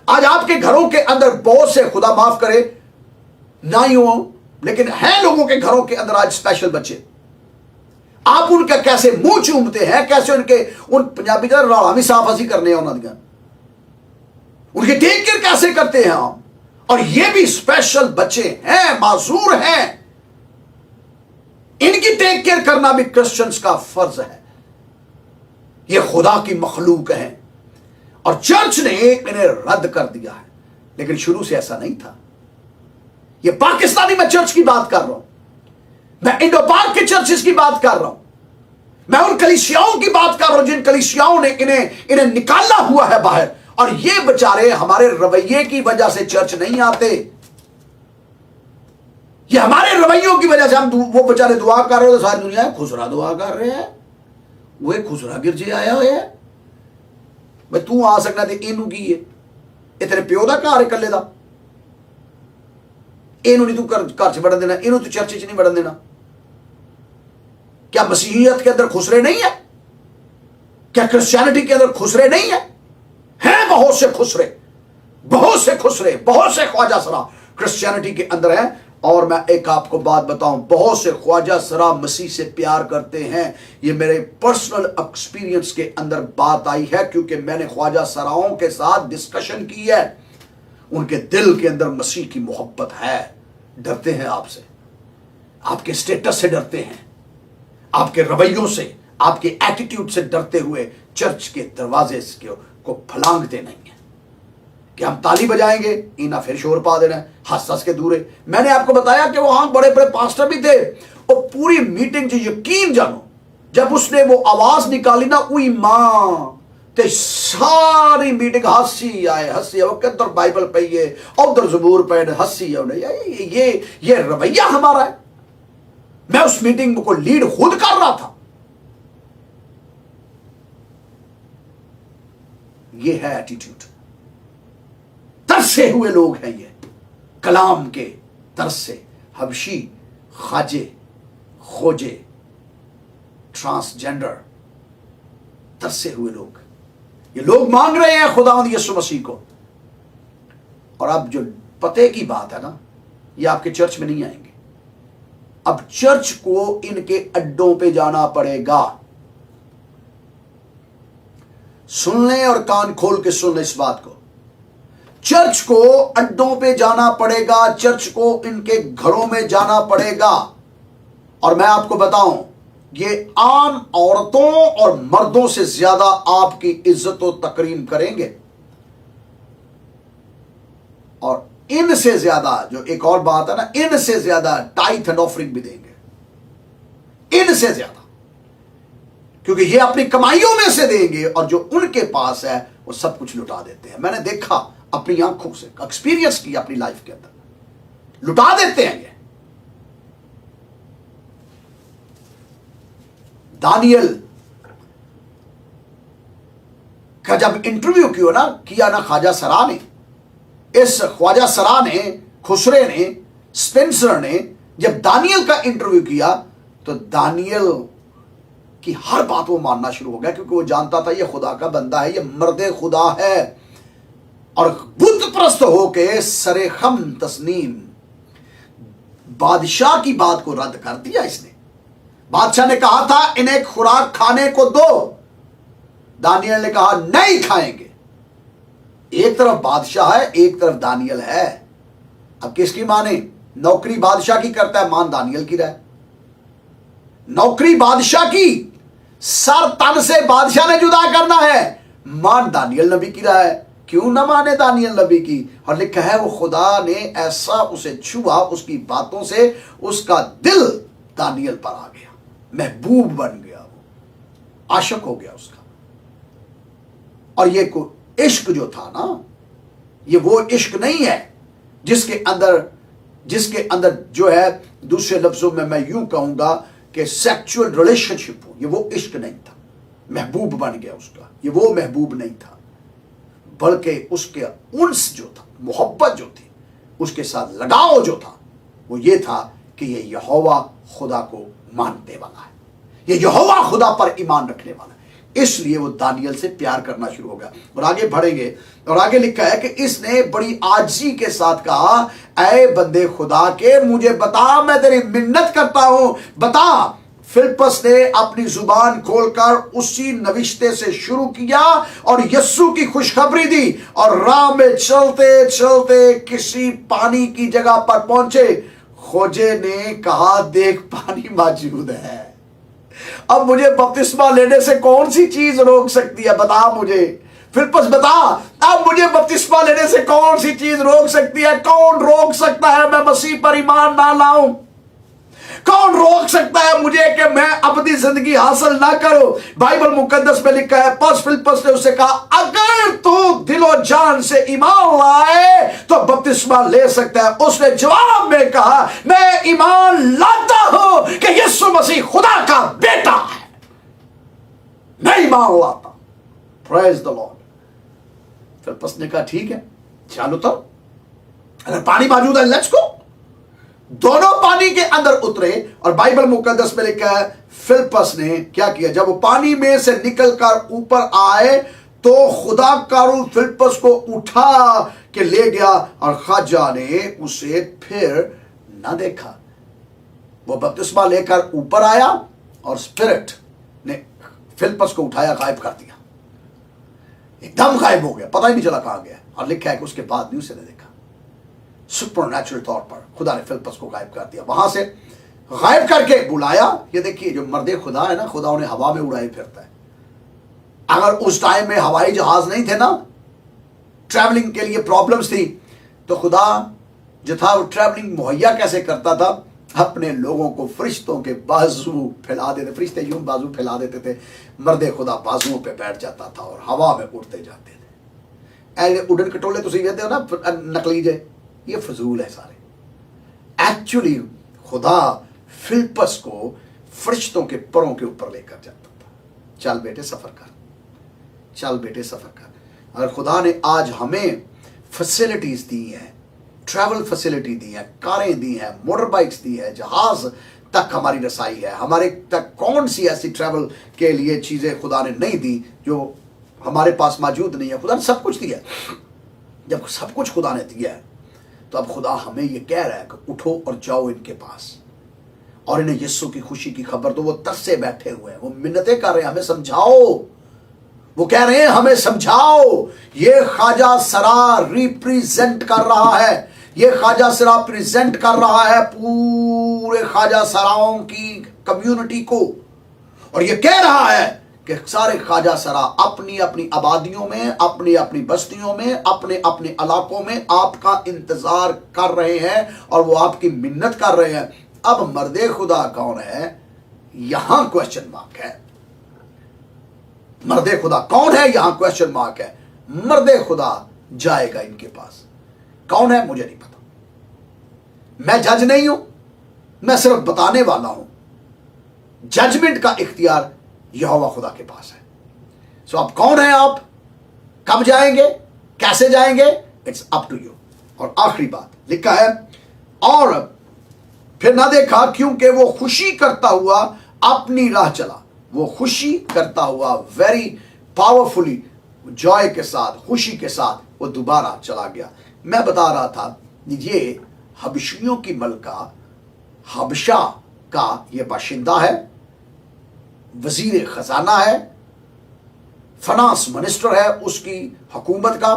آج آپ کے گھروں کے اندر بہت سے، خدا معاف کرے نہ ہی ہوں، لیکن ہیں لوگوں کے گھروں کے اندر آج اسپیشل بچے، آپ ان کا کیسے منہ چومتے ہیں، کیسے ان پنجابی کا رامی صاف ہنسی کرنے ہیں، ان کی ٹیک کیئر کیسے کرتے ہیں آپ، اور یہ بھی اسپیشل بچے ہیں، معذور ہیں، ان کی ٹیک کیئر کرنا بھی کرسچنز کا فرض ہے۔ یہ خدا کی مخلوق ہے، اور چرچ نے انہیں رد کر دیا ہے، لیکن شروع سے ایسا نہیں تھا۔ یہ پاکستانی میں چرچ کی بات کر رہا ہوں، میں انڈو پاک کے چرچز کی بات کر رہا ہوں، میں ان کلیسیاؤں کی بات کر رہا ہوں جن کلیسیاؤں نے انہیں نکالا ہوا ہے باہر، اور یہ بچارے ہمارے رویے کی وجہ سے چرچ نہیں آتے، یہ ہمارے رویوں کی وجہ سے وہ بچارے دعا کر رہے ہو تو ساری دنیا خسرا دعا کر رہے ہیں، وہ ایک خسرا گرجے آیا ہوئے ہے، بھائی تو آ سکنا تھے اینو کی یہ تیرے پیو دا گھر کلے دا، اینو نہیں تو گھر چ بڑھن دینا، اینو تو چرچ چ نہیں بڑھن دینا۔ کیا مسیحیت کے اندر خسرے نہیں ہیں؟ کیا کرسچینٹی کے اندر خسرے نہیں ہیں بہت سے خسرے، بہت سے خسرے، بہت سے خواجہ سرا کرسچینٹی کے اندر ہیں۔ اور میں ایک آپ کو بات بتاؤں، بہت سے خواجہ سرا مسیح سے پیار کرتے ہیں، یہ میرے پرسنل ایکسپیرینس کے اندر بات آئی ہے، کیونکہ میں نے خواجہ سراؤں کے ساتھ ڈسکشن کی ہے، ان کے دل کے اندر مسیح کی محبت ہے، ڈرتے ہیں آپ سے، آپ کے سٹیٹس سے ڈرتے ہیں، آپ کے رویوں سے، آپ کے ایٹیٹیوڈ سے ڈرتے ہوئے چرچ کے دروازے کو پھلانگتے نہیں ہیں کہ ہم تالی بجائیں گے، اینا پھر شور پا دینا ہے، ہنس کے دورے۔ میں نے آپ کو بتایا کہ وہاں بڑے بڑے پاسٹر بھی تھے، اور پوری میٹنگ جو یقین جانو جب اس نے وہ آواز نکالی نا، اوئی ماں تے ساری میٹنگ ہنسی آئے، وہ کدھر بائبل پڑھیے، ادھر زبور پڑھ، ہنسی آئے۔ یہ رویہ ہمارا ہے۔ میں اس میٹنگ کو لیڈ خود کر رہا تھا۔ یہ ہے ایٹیٹیوڈ، ترسے ہوئے لوگ ہیں یہ، کلام کے ترس سے، حبشی، خواجے، خوجے، ٹرانسجینڈر، ترسے ہوئے لوگ، یہ لوگ مانگ رہے ہیں خداوند یسوع مسیح کو۔ اور اب جو پتے کی بات ہے نا، یہ آپ کے چرچ میں نہیں آئیں گے، اب چرچ کو ان کے اڈوں پہ جانا پڑے گا۔ सुन लें और कान खोल के सुन लें इस बात को। चर्च को अड्डों पे जाना पड़ेगा, चर्च को इनके घरों में जाना पड़ेगा। और मैं आपको बताऊं, ये आम औरतों और मर्दों से ज्यादा आपकी इज्जत और तकरीम करेंगे, और इनसे ज्यादा, जो एक और बात है ना, इनसे ज्यादा टाइथ एंड ऑफरिंग भी देंगे, इनसे ज्यादा, क्योंकि ये अपनी कमाइयों में से देंगे और जो उनके पास है वो सब कुछ लुटा देते हैं। मैंने देखा अपनी आंखों से, एक्सपीरियंस किया अपनी लाइफ के अंदर, लुटा देते हैं ये। दानियल का जब इंटरव्यू किया ना ख्वाजा सरा ने, इस ख्वाजा सरा ने, खुसरे ने, स्पेंसर ने जब दानियल का इंटरव्यू किया, तो दानियल की हर बात वो मानना शुरू हो गया, क्योंकि वो जानता था ये खुदा का बंदा है, ये मर्दे खुदा है। और बुत प्रस्त होके सरे खम तस्नीम, बादशाह की बात को रद्द कर दिया इसने। बादशाह ने कहा था इन्हें खुराक खाने को दो, दानियल ने कहा नहीं खाएंगे। एक तरफ बादशाह है, एक तरफ दानियल है। अब किसकी माने? नौकरी बादशाह की करता है, मान दानियल की रहे। नौकरी बादशाह की, सर तन से बादशाह ने जुदा करना है, मान दानियल नबी की रहा है। क्यों ना माने दानियल नबी की? और लिखा है वो खुदा ने ऐसा उसे छुआ, उसकी बातों से उसका दिल दानियल पर आ गया, महबूब बन गया, वो आशिक हो गया उसका। और ये को इश्क जो था ना, ये वो इश्क नहीं है जिसके अंदर जो है, दूसरे लफ्जों में मैं यूं कहूंगा कि सेक्सुअल रिलेशनशिप हो, ये वो इश्क नहीं था। महबूब बन गया उसका, ये वो महबूब नहीं था, बल्कि उसके उन्स जो था, मोहब्बत जो थी, उसके साथ लगाव जो था, वो ये था कि ये यहोवा खुदा को मानने वाला है, ये यहोवा खुदा पर ईमान रखने वाला है। इसलिए वो दानियल से प्यार करना शुरू हो गया। और आगे बढ़ेंगे, और आगे लिखा है कि इसने बड़ी आजिज़ी के साथ कहा, ऐ बंदे खुदा के, मुझे बता, मैं तेरी मिन्नत करता हूं, बता। फिलिप्पस ने अपनी जुबान खोलकर उसी नविश्ते से शुरू किया और यस्सु की खुशखबरी दी, और राह में चलते चलते किसी पानी की जगह पर पहुंचे। खोजे ने कहा, देख पानी मौजूद है, अब मुझे बपतिस्मा लेने से कौन सी चीज रोक सकती है? बता मुझे फिलिप्पस, बता, अब मुझे बपतिस्मा लेने से कौन सी चीज रोक सकती है? कौन रोक सकता है मैं मसीह पर ईमान ना लाऊं? कौन रोक सकता है मुझे कि मैं अपनी जिंदगी हासिल ना करूं? बाइबल मुकद्दस में लिखा है, पस फिलिप्पस ने उससे कहा, अगर तू दिलो जान से ईमान लाए तो बपतिस्मा ले सकता है। उसने जवाब में कहा, मैं ईमान लाता हूं कि यीशु मसीह खुदा का बेटा है, मैं ईमान लाता। Praise the Lord. फिलिप्पस ने कहा, ठीक है चलो, तो अगर पानी मौजूद है लेट्स गो। दोनों पानी के अंदर उतरे, और बाइबल मुकद्दस में लिखा है फिलिप्पस ने क्या किया, जब वो पानी में से निकलकर ऊपर आए तो खुदा का रूह फिलिप्पस को उठा के ले गया, और ख्वाजा ने उसे फिर न देखा। वो बपतिस्मा लेकर ऊपर आया और स्पिरिट ने फिलिप्पस को उठाया, गायब कर दिया, एकदम गायब हो गया, पता ही नहीं चला कहां गया। और लिखा है कि उसके बाद नहीं उसे देखा। सुपरनैचुरल तौर पर खुदा ने फिलिप्पस को गायब कर दिया, वहां से गायब करके बुलाया। ये देखिए, जो मर्दे खुदा है ना, खुदा उन्हें हवा में उड़ाए फिरता है। अगर उस टाइम में हवाई जहाज नहीं थे ना, ट्रैवलिंग के लिए प्रॉब्लम्स थी, तो खुदा जो था वो ट्रैवलिंग मुहैया कैसे करता था? अपने लोगों को फरिश्तों के बाजू फैला देते, फरिश्ते यूं बाजू फैला देते थे, मर्दे खुदा बाजुओं पे बैठ जाता था और हवा में उड़ते जाते थे। ऐसे उड़न कटोले तुम कहते हो ना नकली जे, ये फजूल है सारे। एक्चुअली खुदा फिलिप्पस को फरिश्तों के परों के ऊपर लेकर जाता था। चल बेटे सफर कर, चल बेटे सफर कर। अगर खुदा ने आज हमें फैसिलिटीज दी हैं, ट्रैवल फैसिलिटी दी है, कारें दी हैं, मोटर बाइक्स दी है, जहाज तक हमारी रसाई है, हमारे तक कौन सी ऐसी ट्रैवल के लिए चीजें खुदा ने नहीं दी जो हमारे पास मौजूद नहीं है? खुदा ने सब कुछ दिया। जब सब कुछ खुदा ने दिया है, तो अब खुदा हमें ये कह रहा है कि उठो और जाओ इनके पास और इन्हें यीशु की खुशी की खबर दो। वो तरसे बैठे हुए हैं, वो मिन्नतें कर रहे हैं, हमें समझाओ। وہ کہہ رہے ہیں ہمیں سمجھاؤ. یہ خواجہ سرا ریپریزنٹ کر رہا ہے, یہ خواجہ سرا پریزنٹ کر رہا ہے پورے خواجہ سراؤں کی کمیونٹی کو, اور یہ کہہ رہا ہے کہ سارے خواجہ سرا اپنی اپنی آبادیوں میں, اپنی اپنی بستیوں میں, اپنے اپنے علاقوں میں آپ کا انتظار کر رہے ہیں اور وہ آپ کی منت کر رہے ہیں. اب مرد خدا کون ہے, یہاں کوشچن مارک ہے. مرد خدا کون ہے, یہاں کوشچن مارک ہے. مرد خدا جائے گا ان کے پاس. کون ہے مجھے نہیں پتا, میں جج نہیں ہوں, میں صرف بتانے والا ہوں. ججمنٹ کا اختیار یہوہ خدا کے پاس ہے. سو اب کون ہیں آپ, کب جائیں گے, کیسے جائیں گے, اٹس اپ ٹو یو. اور آخری بات لکھا ہے, اور پھر نہ دیکھا کیونکہ وہ خوشی کرتا ہوا اپنی راہ چلا. وہ خوشی کرتا ہوا, ویری پاورفلی, جوائے کے ساتھ, خوشی کے ساتھ وہ دوبارہ چلا گیا. میں بتا رہا تھا یہ حبشیوں کی ملکہ حبشہ کا یہ باشندہ ہے, وزیر خزانہ ہے, فنانس منسٹر ہے اس کی حکومت کا.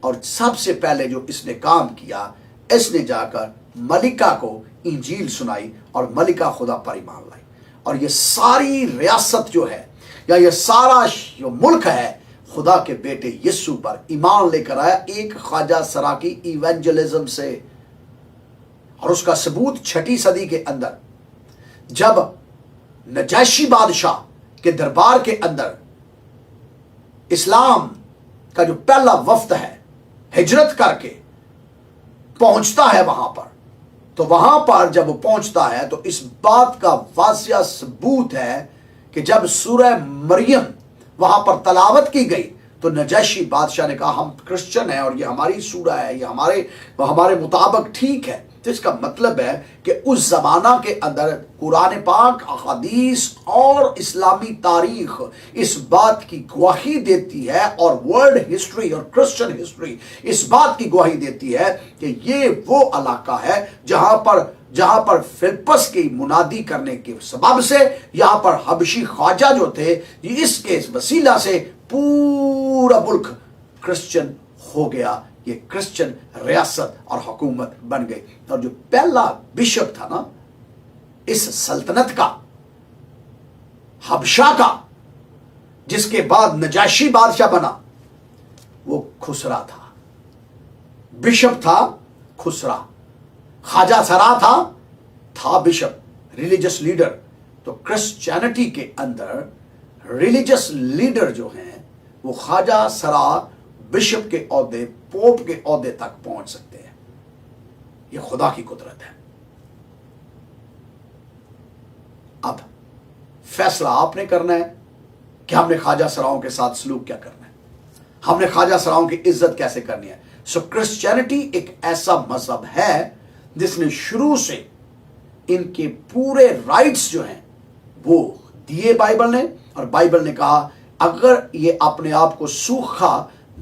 اور سب سے پہلے جو اس نے کام کیا, اس نے جا کر ملکہ کو انجیل سنائی اور ملکہ خدا پر ایمان لائی. اور یہ ساری ریاست جو ہے, یا یہ سارا جو ملک ہے, خدا کے بیٹے یسوع پر ایمان لے کر آیا ایک خواجہ سرا کی ایونجلزم سے. اور اس کا ثبوت 6 صدی کے اندر جب نجاشی بادشاہ کے دربار کے اندر اسلام کا جو پہلا وفد ہے ہجرت کر کے پہنچتا ہے وہاں پر, تو وہاں پر جب وہ پہنچتا ہے تو اس بات کا واضح ثبوت ہے کہ جب سورہ مریم وہاں پر تلاوت کی گئی تو نجاشی بادشاہ نے کہا ہم کرسچن ہیں اور یہ ہماری سورہ ہے, یہ ہمارے مطابق ٹھیک ہے. تو اس کا مطلب ہے کہ اس زمانہ کے اندر قرآن پاک, احادیث اور اسلامی تاریخ اس بات کی گواہی دیتی ہے, اور ورلڈ ہسٹری اور کرسچن ہسٹری اس بات کی گواہی دیتی ہے کہ یہ وہ علاقہ ہے جہاں پر فلپس کی منادی کرنے کے سبب سے یہاں پر حبشی خواجہ جو تھے, اس کے وسیلہ سے پورا ملک کرسچن ہو گیا. یہ کرسچن ریاست اور حکومت بن گئی. اور جو پہلا بشپ تھا نا اس سلطنت کا, حبشہ کا, جس کے بعد نجاشی بادشاہ بنا, وہ خسرا تھا. بشپ تھا خسرا, خواجہ سرا تھا بشپ, ریلیجس لیڈر. تو کرسچینٹی کے اندر ریلیجس لیڈر جو ہیں وہ خواجہ سرا, بشپ کے عہدے, پوپ کے عہدے تک پہنچ سکتے ہیں. یہ خدا کی قدرت ہے. اب فیصلہ آپ نے کرنا ہے کہ ہم نے خواجہ سراؤں کے ساتھ سلوک کیا کرنا ہے, ہم نے خواجہ سراؤں کی عزت کیسے کرنی ہے. سو کرسچینٹی ایک ایسا مذہب ہے جس نے شروع سے ان کے پورے رائٹس جو ہیں وہ دیے بائبل نے, اور بائبل نے کہا اگر یہ اپنے آپ کو سوکھا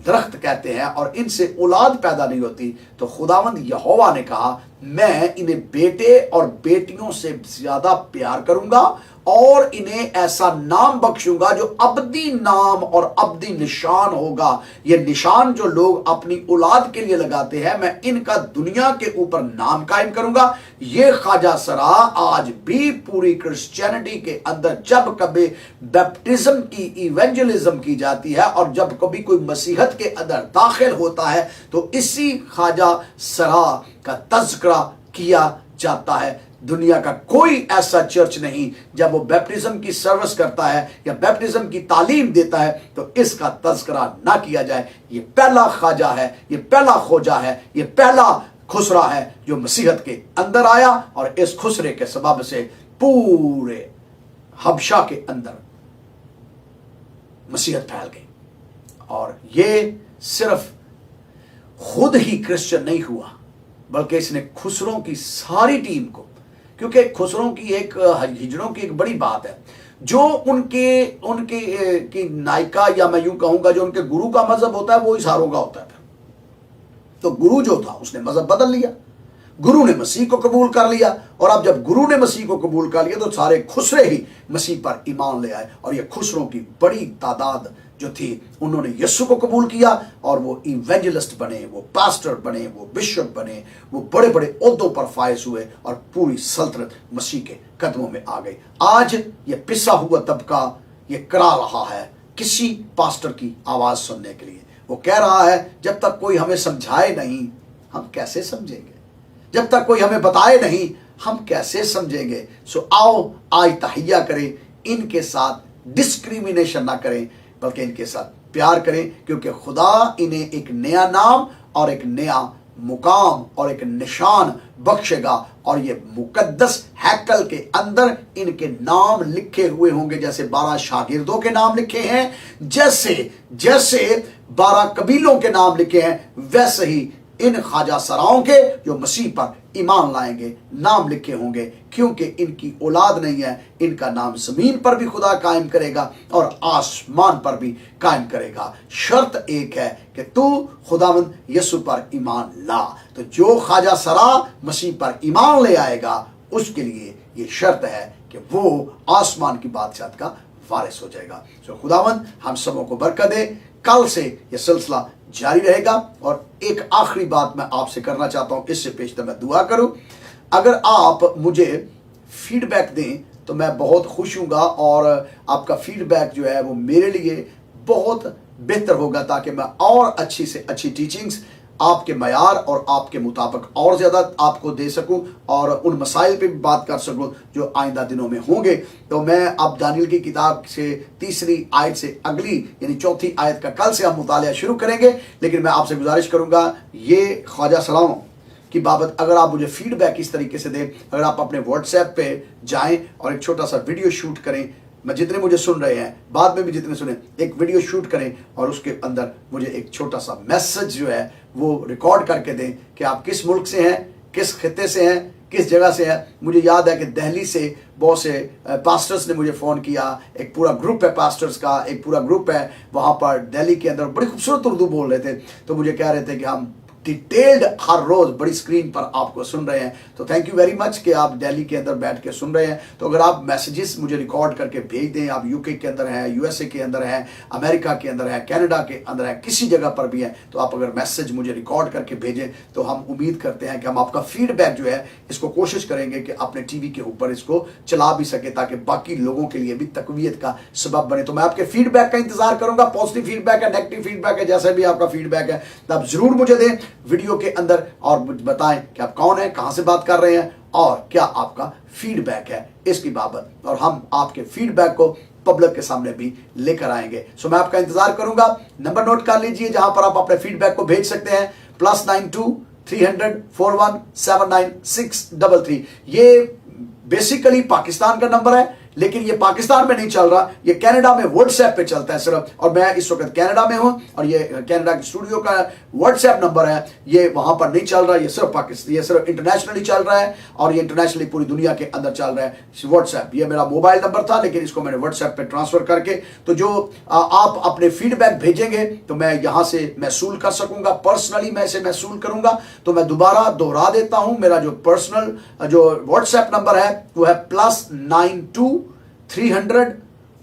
درخت کہتے ہیں اور ان سے اولاد پیدا نہیں ہوتی تو خداوند یہوہ نے کہا میں انہیں بیٹے اور بیٹیوں سے زیادہ پیار کروں گا اور انہیں ایسا نام بخشوں گا جو ابدی نام اور ابدی نشان ہوگا. یہ نشان جو لوگ اپنی اولاد کے لیے لگاتے ہیں میں ان کا دنیا کے اوپر نام قائم کروں گا. یہ خواجہ سرا آج بھی پوری کرسچینٹی کے اندر جب کبھی بیپٹزم کی ایونجلزم کی جاتی ہے اور جب کبھی کوئی مسیحت کے اندر داخل ہوتا ہے تو اسی خواجہ سرا کا تذکرہ کیا جاتا ہے. دنیا کا کوئی ایسا چرچ نہیں جب وہ بیپٹزم کی سروس کرتا ہے یا بیپٹزم کی تعلیم دیتا ہے تو اس کا تذکرہ نہ کیا جائے. یہ پہلا خواجہ ہے, یہ پہلا خوجہ ہے, یہ پہلا خسرا ہے جو مسیحت کے اندر آیا, اور اس خسرے کے سبب سے پورے حبشہ کے اندر مسیحت پھیل گئی. اور یہ صرف خود ہی کرسچن نہیں ہوا بلکہ اس نے خسروں کی ساری ٹیم کو, کیونکہ خسروں کی ایک ہجڑوں کی ایک بڑی بات ہے جو ان کے نائکا یا میں یوں کہوں گا جو ان کے گرو کا مذہب ہوتا ہے وہ اشاروں کا ہوتا ہے. تو گرو جو تھا اس نے مذہب بدل لیا, گرو نے مسیح کو قبول کر لیا, اور اب جب گرو نے مسیح کو قبول کر لیا تو سارے خسرے ہی مسیح پر ایمان لے آئے, اور یہ خسروں کی بڑی تعداد जो थी उन्होंने यीशु को कबूल किया और वो इवेंजलिस्ट बने, वो पास्टर बने, वो बिशप बने, वो बड़े बड़े ओहदों पर फायज हुए और पूरी सल्तनत मसीह के कदमों में आ गई। आज ये पिसा हुआ तबका ये करा रहा है किसी पास्टर की आवाज सुनने के लिए। वो कह रहा है जब तक कोई हमें समझाए नहीं हम कैसे समझेंगे, जब तक कोई हमें बताए नहीं हम कैसे समझेंगे। सो आओ आज तहैया करें, इनके साथ डिस्क्रिमिनेशन ना करें बल्कि इनके साथ प्यार करें, क्योंकि खुदा इन्हें एक नया नाम और एक नया मुकाम और एक निशान बख्शेगा और ये मुकद्दस हैकल के अंदर इनके नाम लिखे हुए होंगे। जैसे 12 शागिर्दों के नाम लिखे हैं, जैसे 12 कबीलों के नाम लिखे हैं, वैसे ही इन ख्वाजा सराओं के जो मसीह पर ईमान लाएंगे नाम लिखे होंगे, क्योंकि इनकी औलाद नहीं है। इनका नाम जमीन पर भी खुदा कायम करेगा और आसमान पर भी कायम करेगा। शर्त एक है कि तू खुदावंद यीशु पर ईमान ला। तो जो ख्वाजा सरा मसीह पर ईमान ले आएगा उसके लिए ये शर्त है कि वो आसमान की बादशाहत का वारिस हो जाएगा। तो खुदावंद हम सबों को बरकत दे। कल से ये सिलसिला जारी रहेगा। और एक आखिरी बात मैं आपसे करना चाहता हूं, इससे पेशतर मैं दुआ करूं। अगर आप मुझे फीडबैक दें तो मैं बहुत खुश हूँगा और आपका फीडबैक जो है वो मेरे लिए बहुत बेहतर होगा, ताकि मैं और अच्छी से अच्छी टीचिंग्स आपके मयार और आपके मुताबिक और ज़्यादा आपको दे सकूं और उन मसाइल पे भी बात कर सकूं जो आइंदा दिनों में होंगे। तो मैं अब दानियल की किताब से 3री आयत से अगली यानी 4थी आयत का कल से हम मुतालिया शुरू करेंगे। लेकिन मैं आपसे गुजारिश करूंगा ये ख्वाजा सलाओं की बाबत अगर आप मुझे फीडबैक इस तरीके से दें, अगर आप अपने व्हाट्सएप पे जाएं और एक छोटा सा वीडियो शूट करें, मैं जितने मुझे सुन रहे हैं बाद में भी जितने सुने एक वीडियो शूट करें और उसके अंदर मुझे एक छोटा सा मैसेज जो है वो रिकॉर्ड करके दें कि आप किस मुल्क से हैं, किस खित्ते से हैं, किस जगह से हैं। मुझे याद है कि दिल्ली से बहुत से पास्टर्स ने मुझे फ़ोन किया, एक पूरा ग्रुप है पास्टर्स का, एक पूरा ग्रुप है वहाँ पर दिल्ली के अंदर, बड़ी खूबसूरत उर्दू बोल रहे थे। तो मुझे कह रहे थे कि हम डिटेल्ड हर रोज बड़ी स्क्रीन पर आपको सुन रहे हैं। तो थैंक यू वेरी मच कि आप दिल्ली के अंदर बैठ के सुन रहे हैं। तो अगर आप मैसेजेस मुझे रिकॉर्ड करके भेज दें, आप यूके के अंदर हैं, यूएसए के अंदर हैं, अमेरिका के अंदर है, कनाडा के अंदर है, किसी जगह पर भी है, तो आप अगर मैसेज मुझे रिकॉर्ड करके भेजें तो हम उम्मीद करते हैं कि हम आपका फीडबैक जो है इसको कोशिश करेंगे कि अपने टीवी के ऊपर इसको चला भी सके, ताकि बाकी लोगों के लिए भी तकवीयत का सबब बने। तो मैं आपके फीडबैक का इंतजार करूंगा। पॉजिटिव फीडबैक है, नेगेटिव फीडबैक है, जैसे भी आपका फीडबैक है तो आप जरूर मुझे दें वीडियो के अंदर और बताएं कि आप कौन है, कहां से बात कर रहे हैं और क्या आपका फीडबैक है इसकी बाबत, और हम आपके फीडबैक को पब्लिक के सामने भी लेकर आएंगे। सो मैं आपका इंतजार करूंगा। नंबर नोट कर लीजिए जहां पर आप अपने फीडबैक को भेज सकते हैं, +92 300 41 79633। ये बेसिकली पाकिस्तान का नंबर है, लेकिन ये पाकिस्तान में नहीं चल रहा, ये कनाडा में व्हाट्सएप पे चलता है सिर्फ। और मैं इस वक्त कनाडा में हूं और ये कनाडा के स्टूडियो का व्हाट्सएप नंबर है, ये वहां पर नहीं चल रहा, ये सिर्फ पाकिस्तान, ये सिर्फ इंटरनेशनली चल रहा है और ये इंटरनेशनली पूरी दुनिया के अंदर चल रहा है व्हाट्सएप। ये मेरा मोबाइल नंबर था, लेकिन इसको मैंने व्हाट्सएप पे ट्रांसफर करके, तो जो आप अपने फीडबैक भेजेंगे तो मैं यहां से महसूल कर सकूंगा, पर्सनली मैं इसे महसूल करूंगा। तो मैं दोबारा दोहरा देता हूं, मेरा जो पर्सनल जो व्हाट्सएप नंबर है वो है +92 300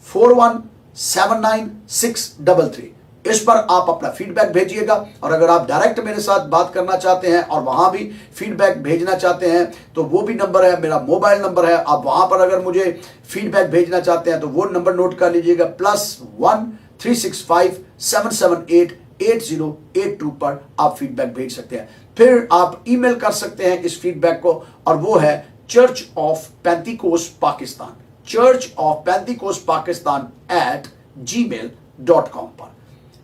41 79633। इस पर आप अपना फीडबैक भेजिएगा। और अगर आप डायरेक्ट मेरे साथ बात करना चाहते हैं और वहां भी फीडबैक भेजना चाहते हैं तो वो भी नंबर है, मेरा मोबाइल नंबर है। आप वहां पर अगर मुझे फीडबैक भेजना चाहते हैं तो वो नंबर नोट कर लीजिएगा, +1 365 778 8082 पर आप फीडबैक भेज सकते हैं। फिर आप ईमेल कर सकते हैं इस फीडबैक को, और वो है church of Pentecost Pakistan, church of Pentecost Pakistan @gmail.com पर,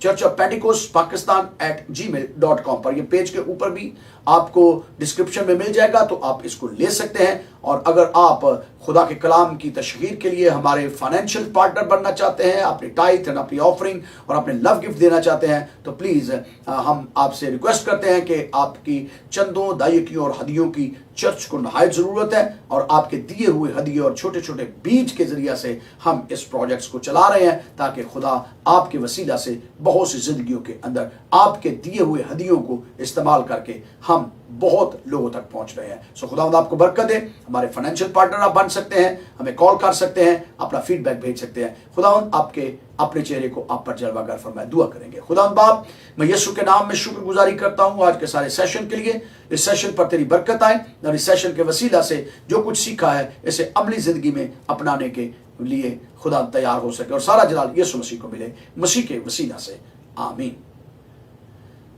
church of Pentecost Pakistan @gmail.com पर। ये पेज के ऊपर भी आपको डिस्क्रिप्शन में मिल जाएगा, तो आप इसको ले सकते हैं। और अगर आप खुदा के कलाम की तशहीर के लिए हमारे फाइनेंशियल पार्टनर बनना चाहते हैं, अपनी टाइथ एंड अपनी ऑफरिंग और अपने लव गिफ्ट देना चाहते हैं, तो प्लीज हम आपसे रिक्वेस्ट करते हैं कि आपकी चंदों, दायकियों और हदियों की चर्च को नहायत जरूरत है। और आपके दिए हुए हदिये और छोटे छोटे बीज के जरिए से हम इस प्रोजेक्ट्स को चला रहे हैं, ताकि खुदा आपके वसीला से बहुत सी जिंदगियों के अंदर आपके दिए हुए हदियों को इस्तेमाल करके हम बहुत लोगों तक पहुंच रहे हैं। सो खुदावंद आपको बरकत दे। हमारे फाइनेंशियल पार्टनर आप बन सकते हैं, हमें कॉल कर सकते हैं, अपना फीडबैक भेज सकते हैं। खुदावंद आपके अपने चेहरे को आप पर जलवागर फरमाए, दुआ करेंगे। खुदावंद बाप, मैं यीशु के नाम में शुक्रगुजारी करता हूं आज के सारे सेशन के लिए। इस सेशन पर तेरी बरकत आए और इस सेशन के वसीला से जो कुछ सीखा है इसे अमली जिंदगी में अपनाने के लिए खुदा तैयार हो सके और सारा जलाल यीशु मसीह को मिले, मसीह के वसीला से, आमीन।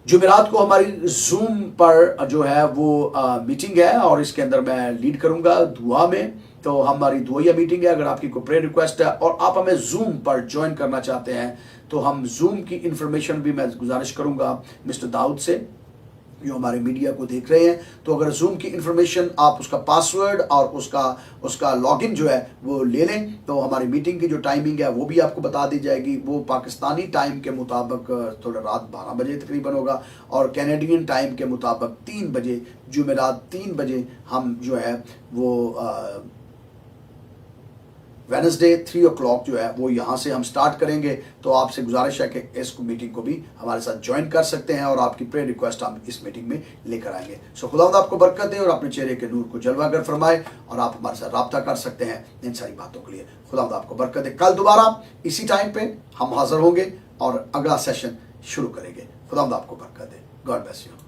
जुमेरात को हमारी जूम पर जो है वो मीटिंग है और इसके अंदर मैं लीड करूंगा दुआ में। तो हमारी दुआया मीटिंग है। अगर आपकी कोई प्रेयर रिक्वेस्ट है और आप हमें जूम पर ज्वाइन करना चाहते हैं तो हम जूम की इंफॉर्मेशन भी मैं गुजारिश करूंगा मिस्टर दाऊद से, जो हमारे मीडिया को देख रहे हैं। तो अगर जूम की इंफॉर्मेशन आप उसका पासवर्ड और उसका लॉगिन जो है वो ले लें तो हमारी मीटिंग की जो टाइमिंग है वो भी आपको बता दी जाएगी। वो पाकिस्तानी टाइम के मुताबिक थोड़ा रात 12 बजे तकरीबन होगा और कैनेडियन टाइम के मुताबिक 3 बजे, जुमेरात 3 बजे हम जो है वो वेडनेसडे 3 o'clock जो है वो यहाँ से हम स्टार्ट करेंगे। तो आपसे गुजारिश है कि इस मीटिंग को भी हमारे साथ ज्वाइन कर सकते हैं और आपकी प्रेयर रिक्वेस्ट हम इस मीटिंग में लेकर आएंगे। सो खुदावंद आपको बरकत दे और अपने चेहरे के नूर को जलवागर फरमाए और आप हमारे साथ राब्ता कर सकते हैं इन सारी बातों के लिए। खुदावंद आपको बरकत दे। कल दोबारा इसी टाइम पे हम हाजिर होंगे और अगला सेशन शुरू करेंगे। खुदावंद आपको बरकत दे। God bless you.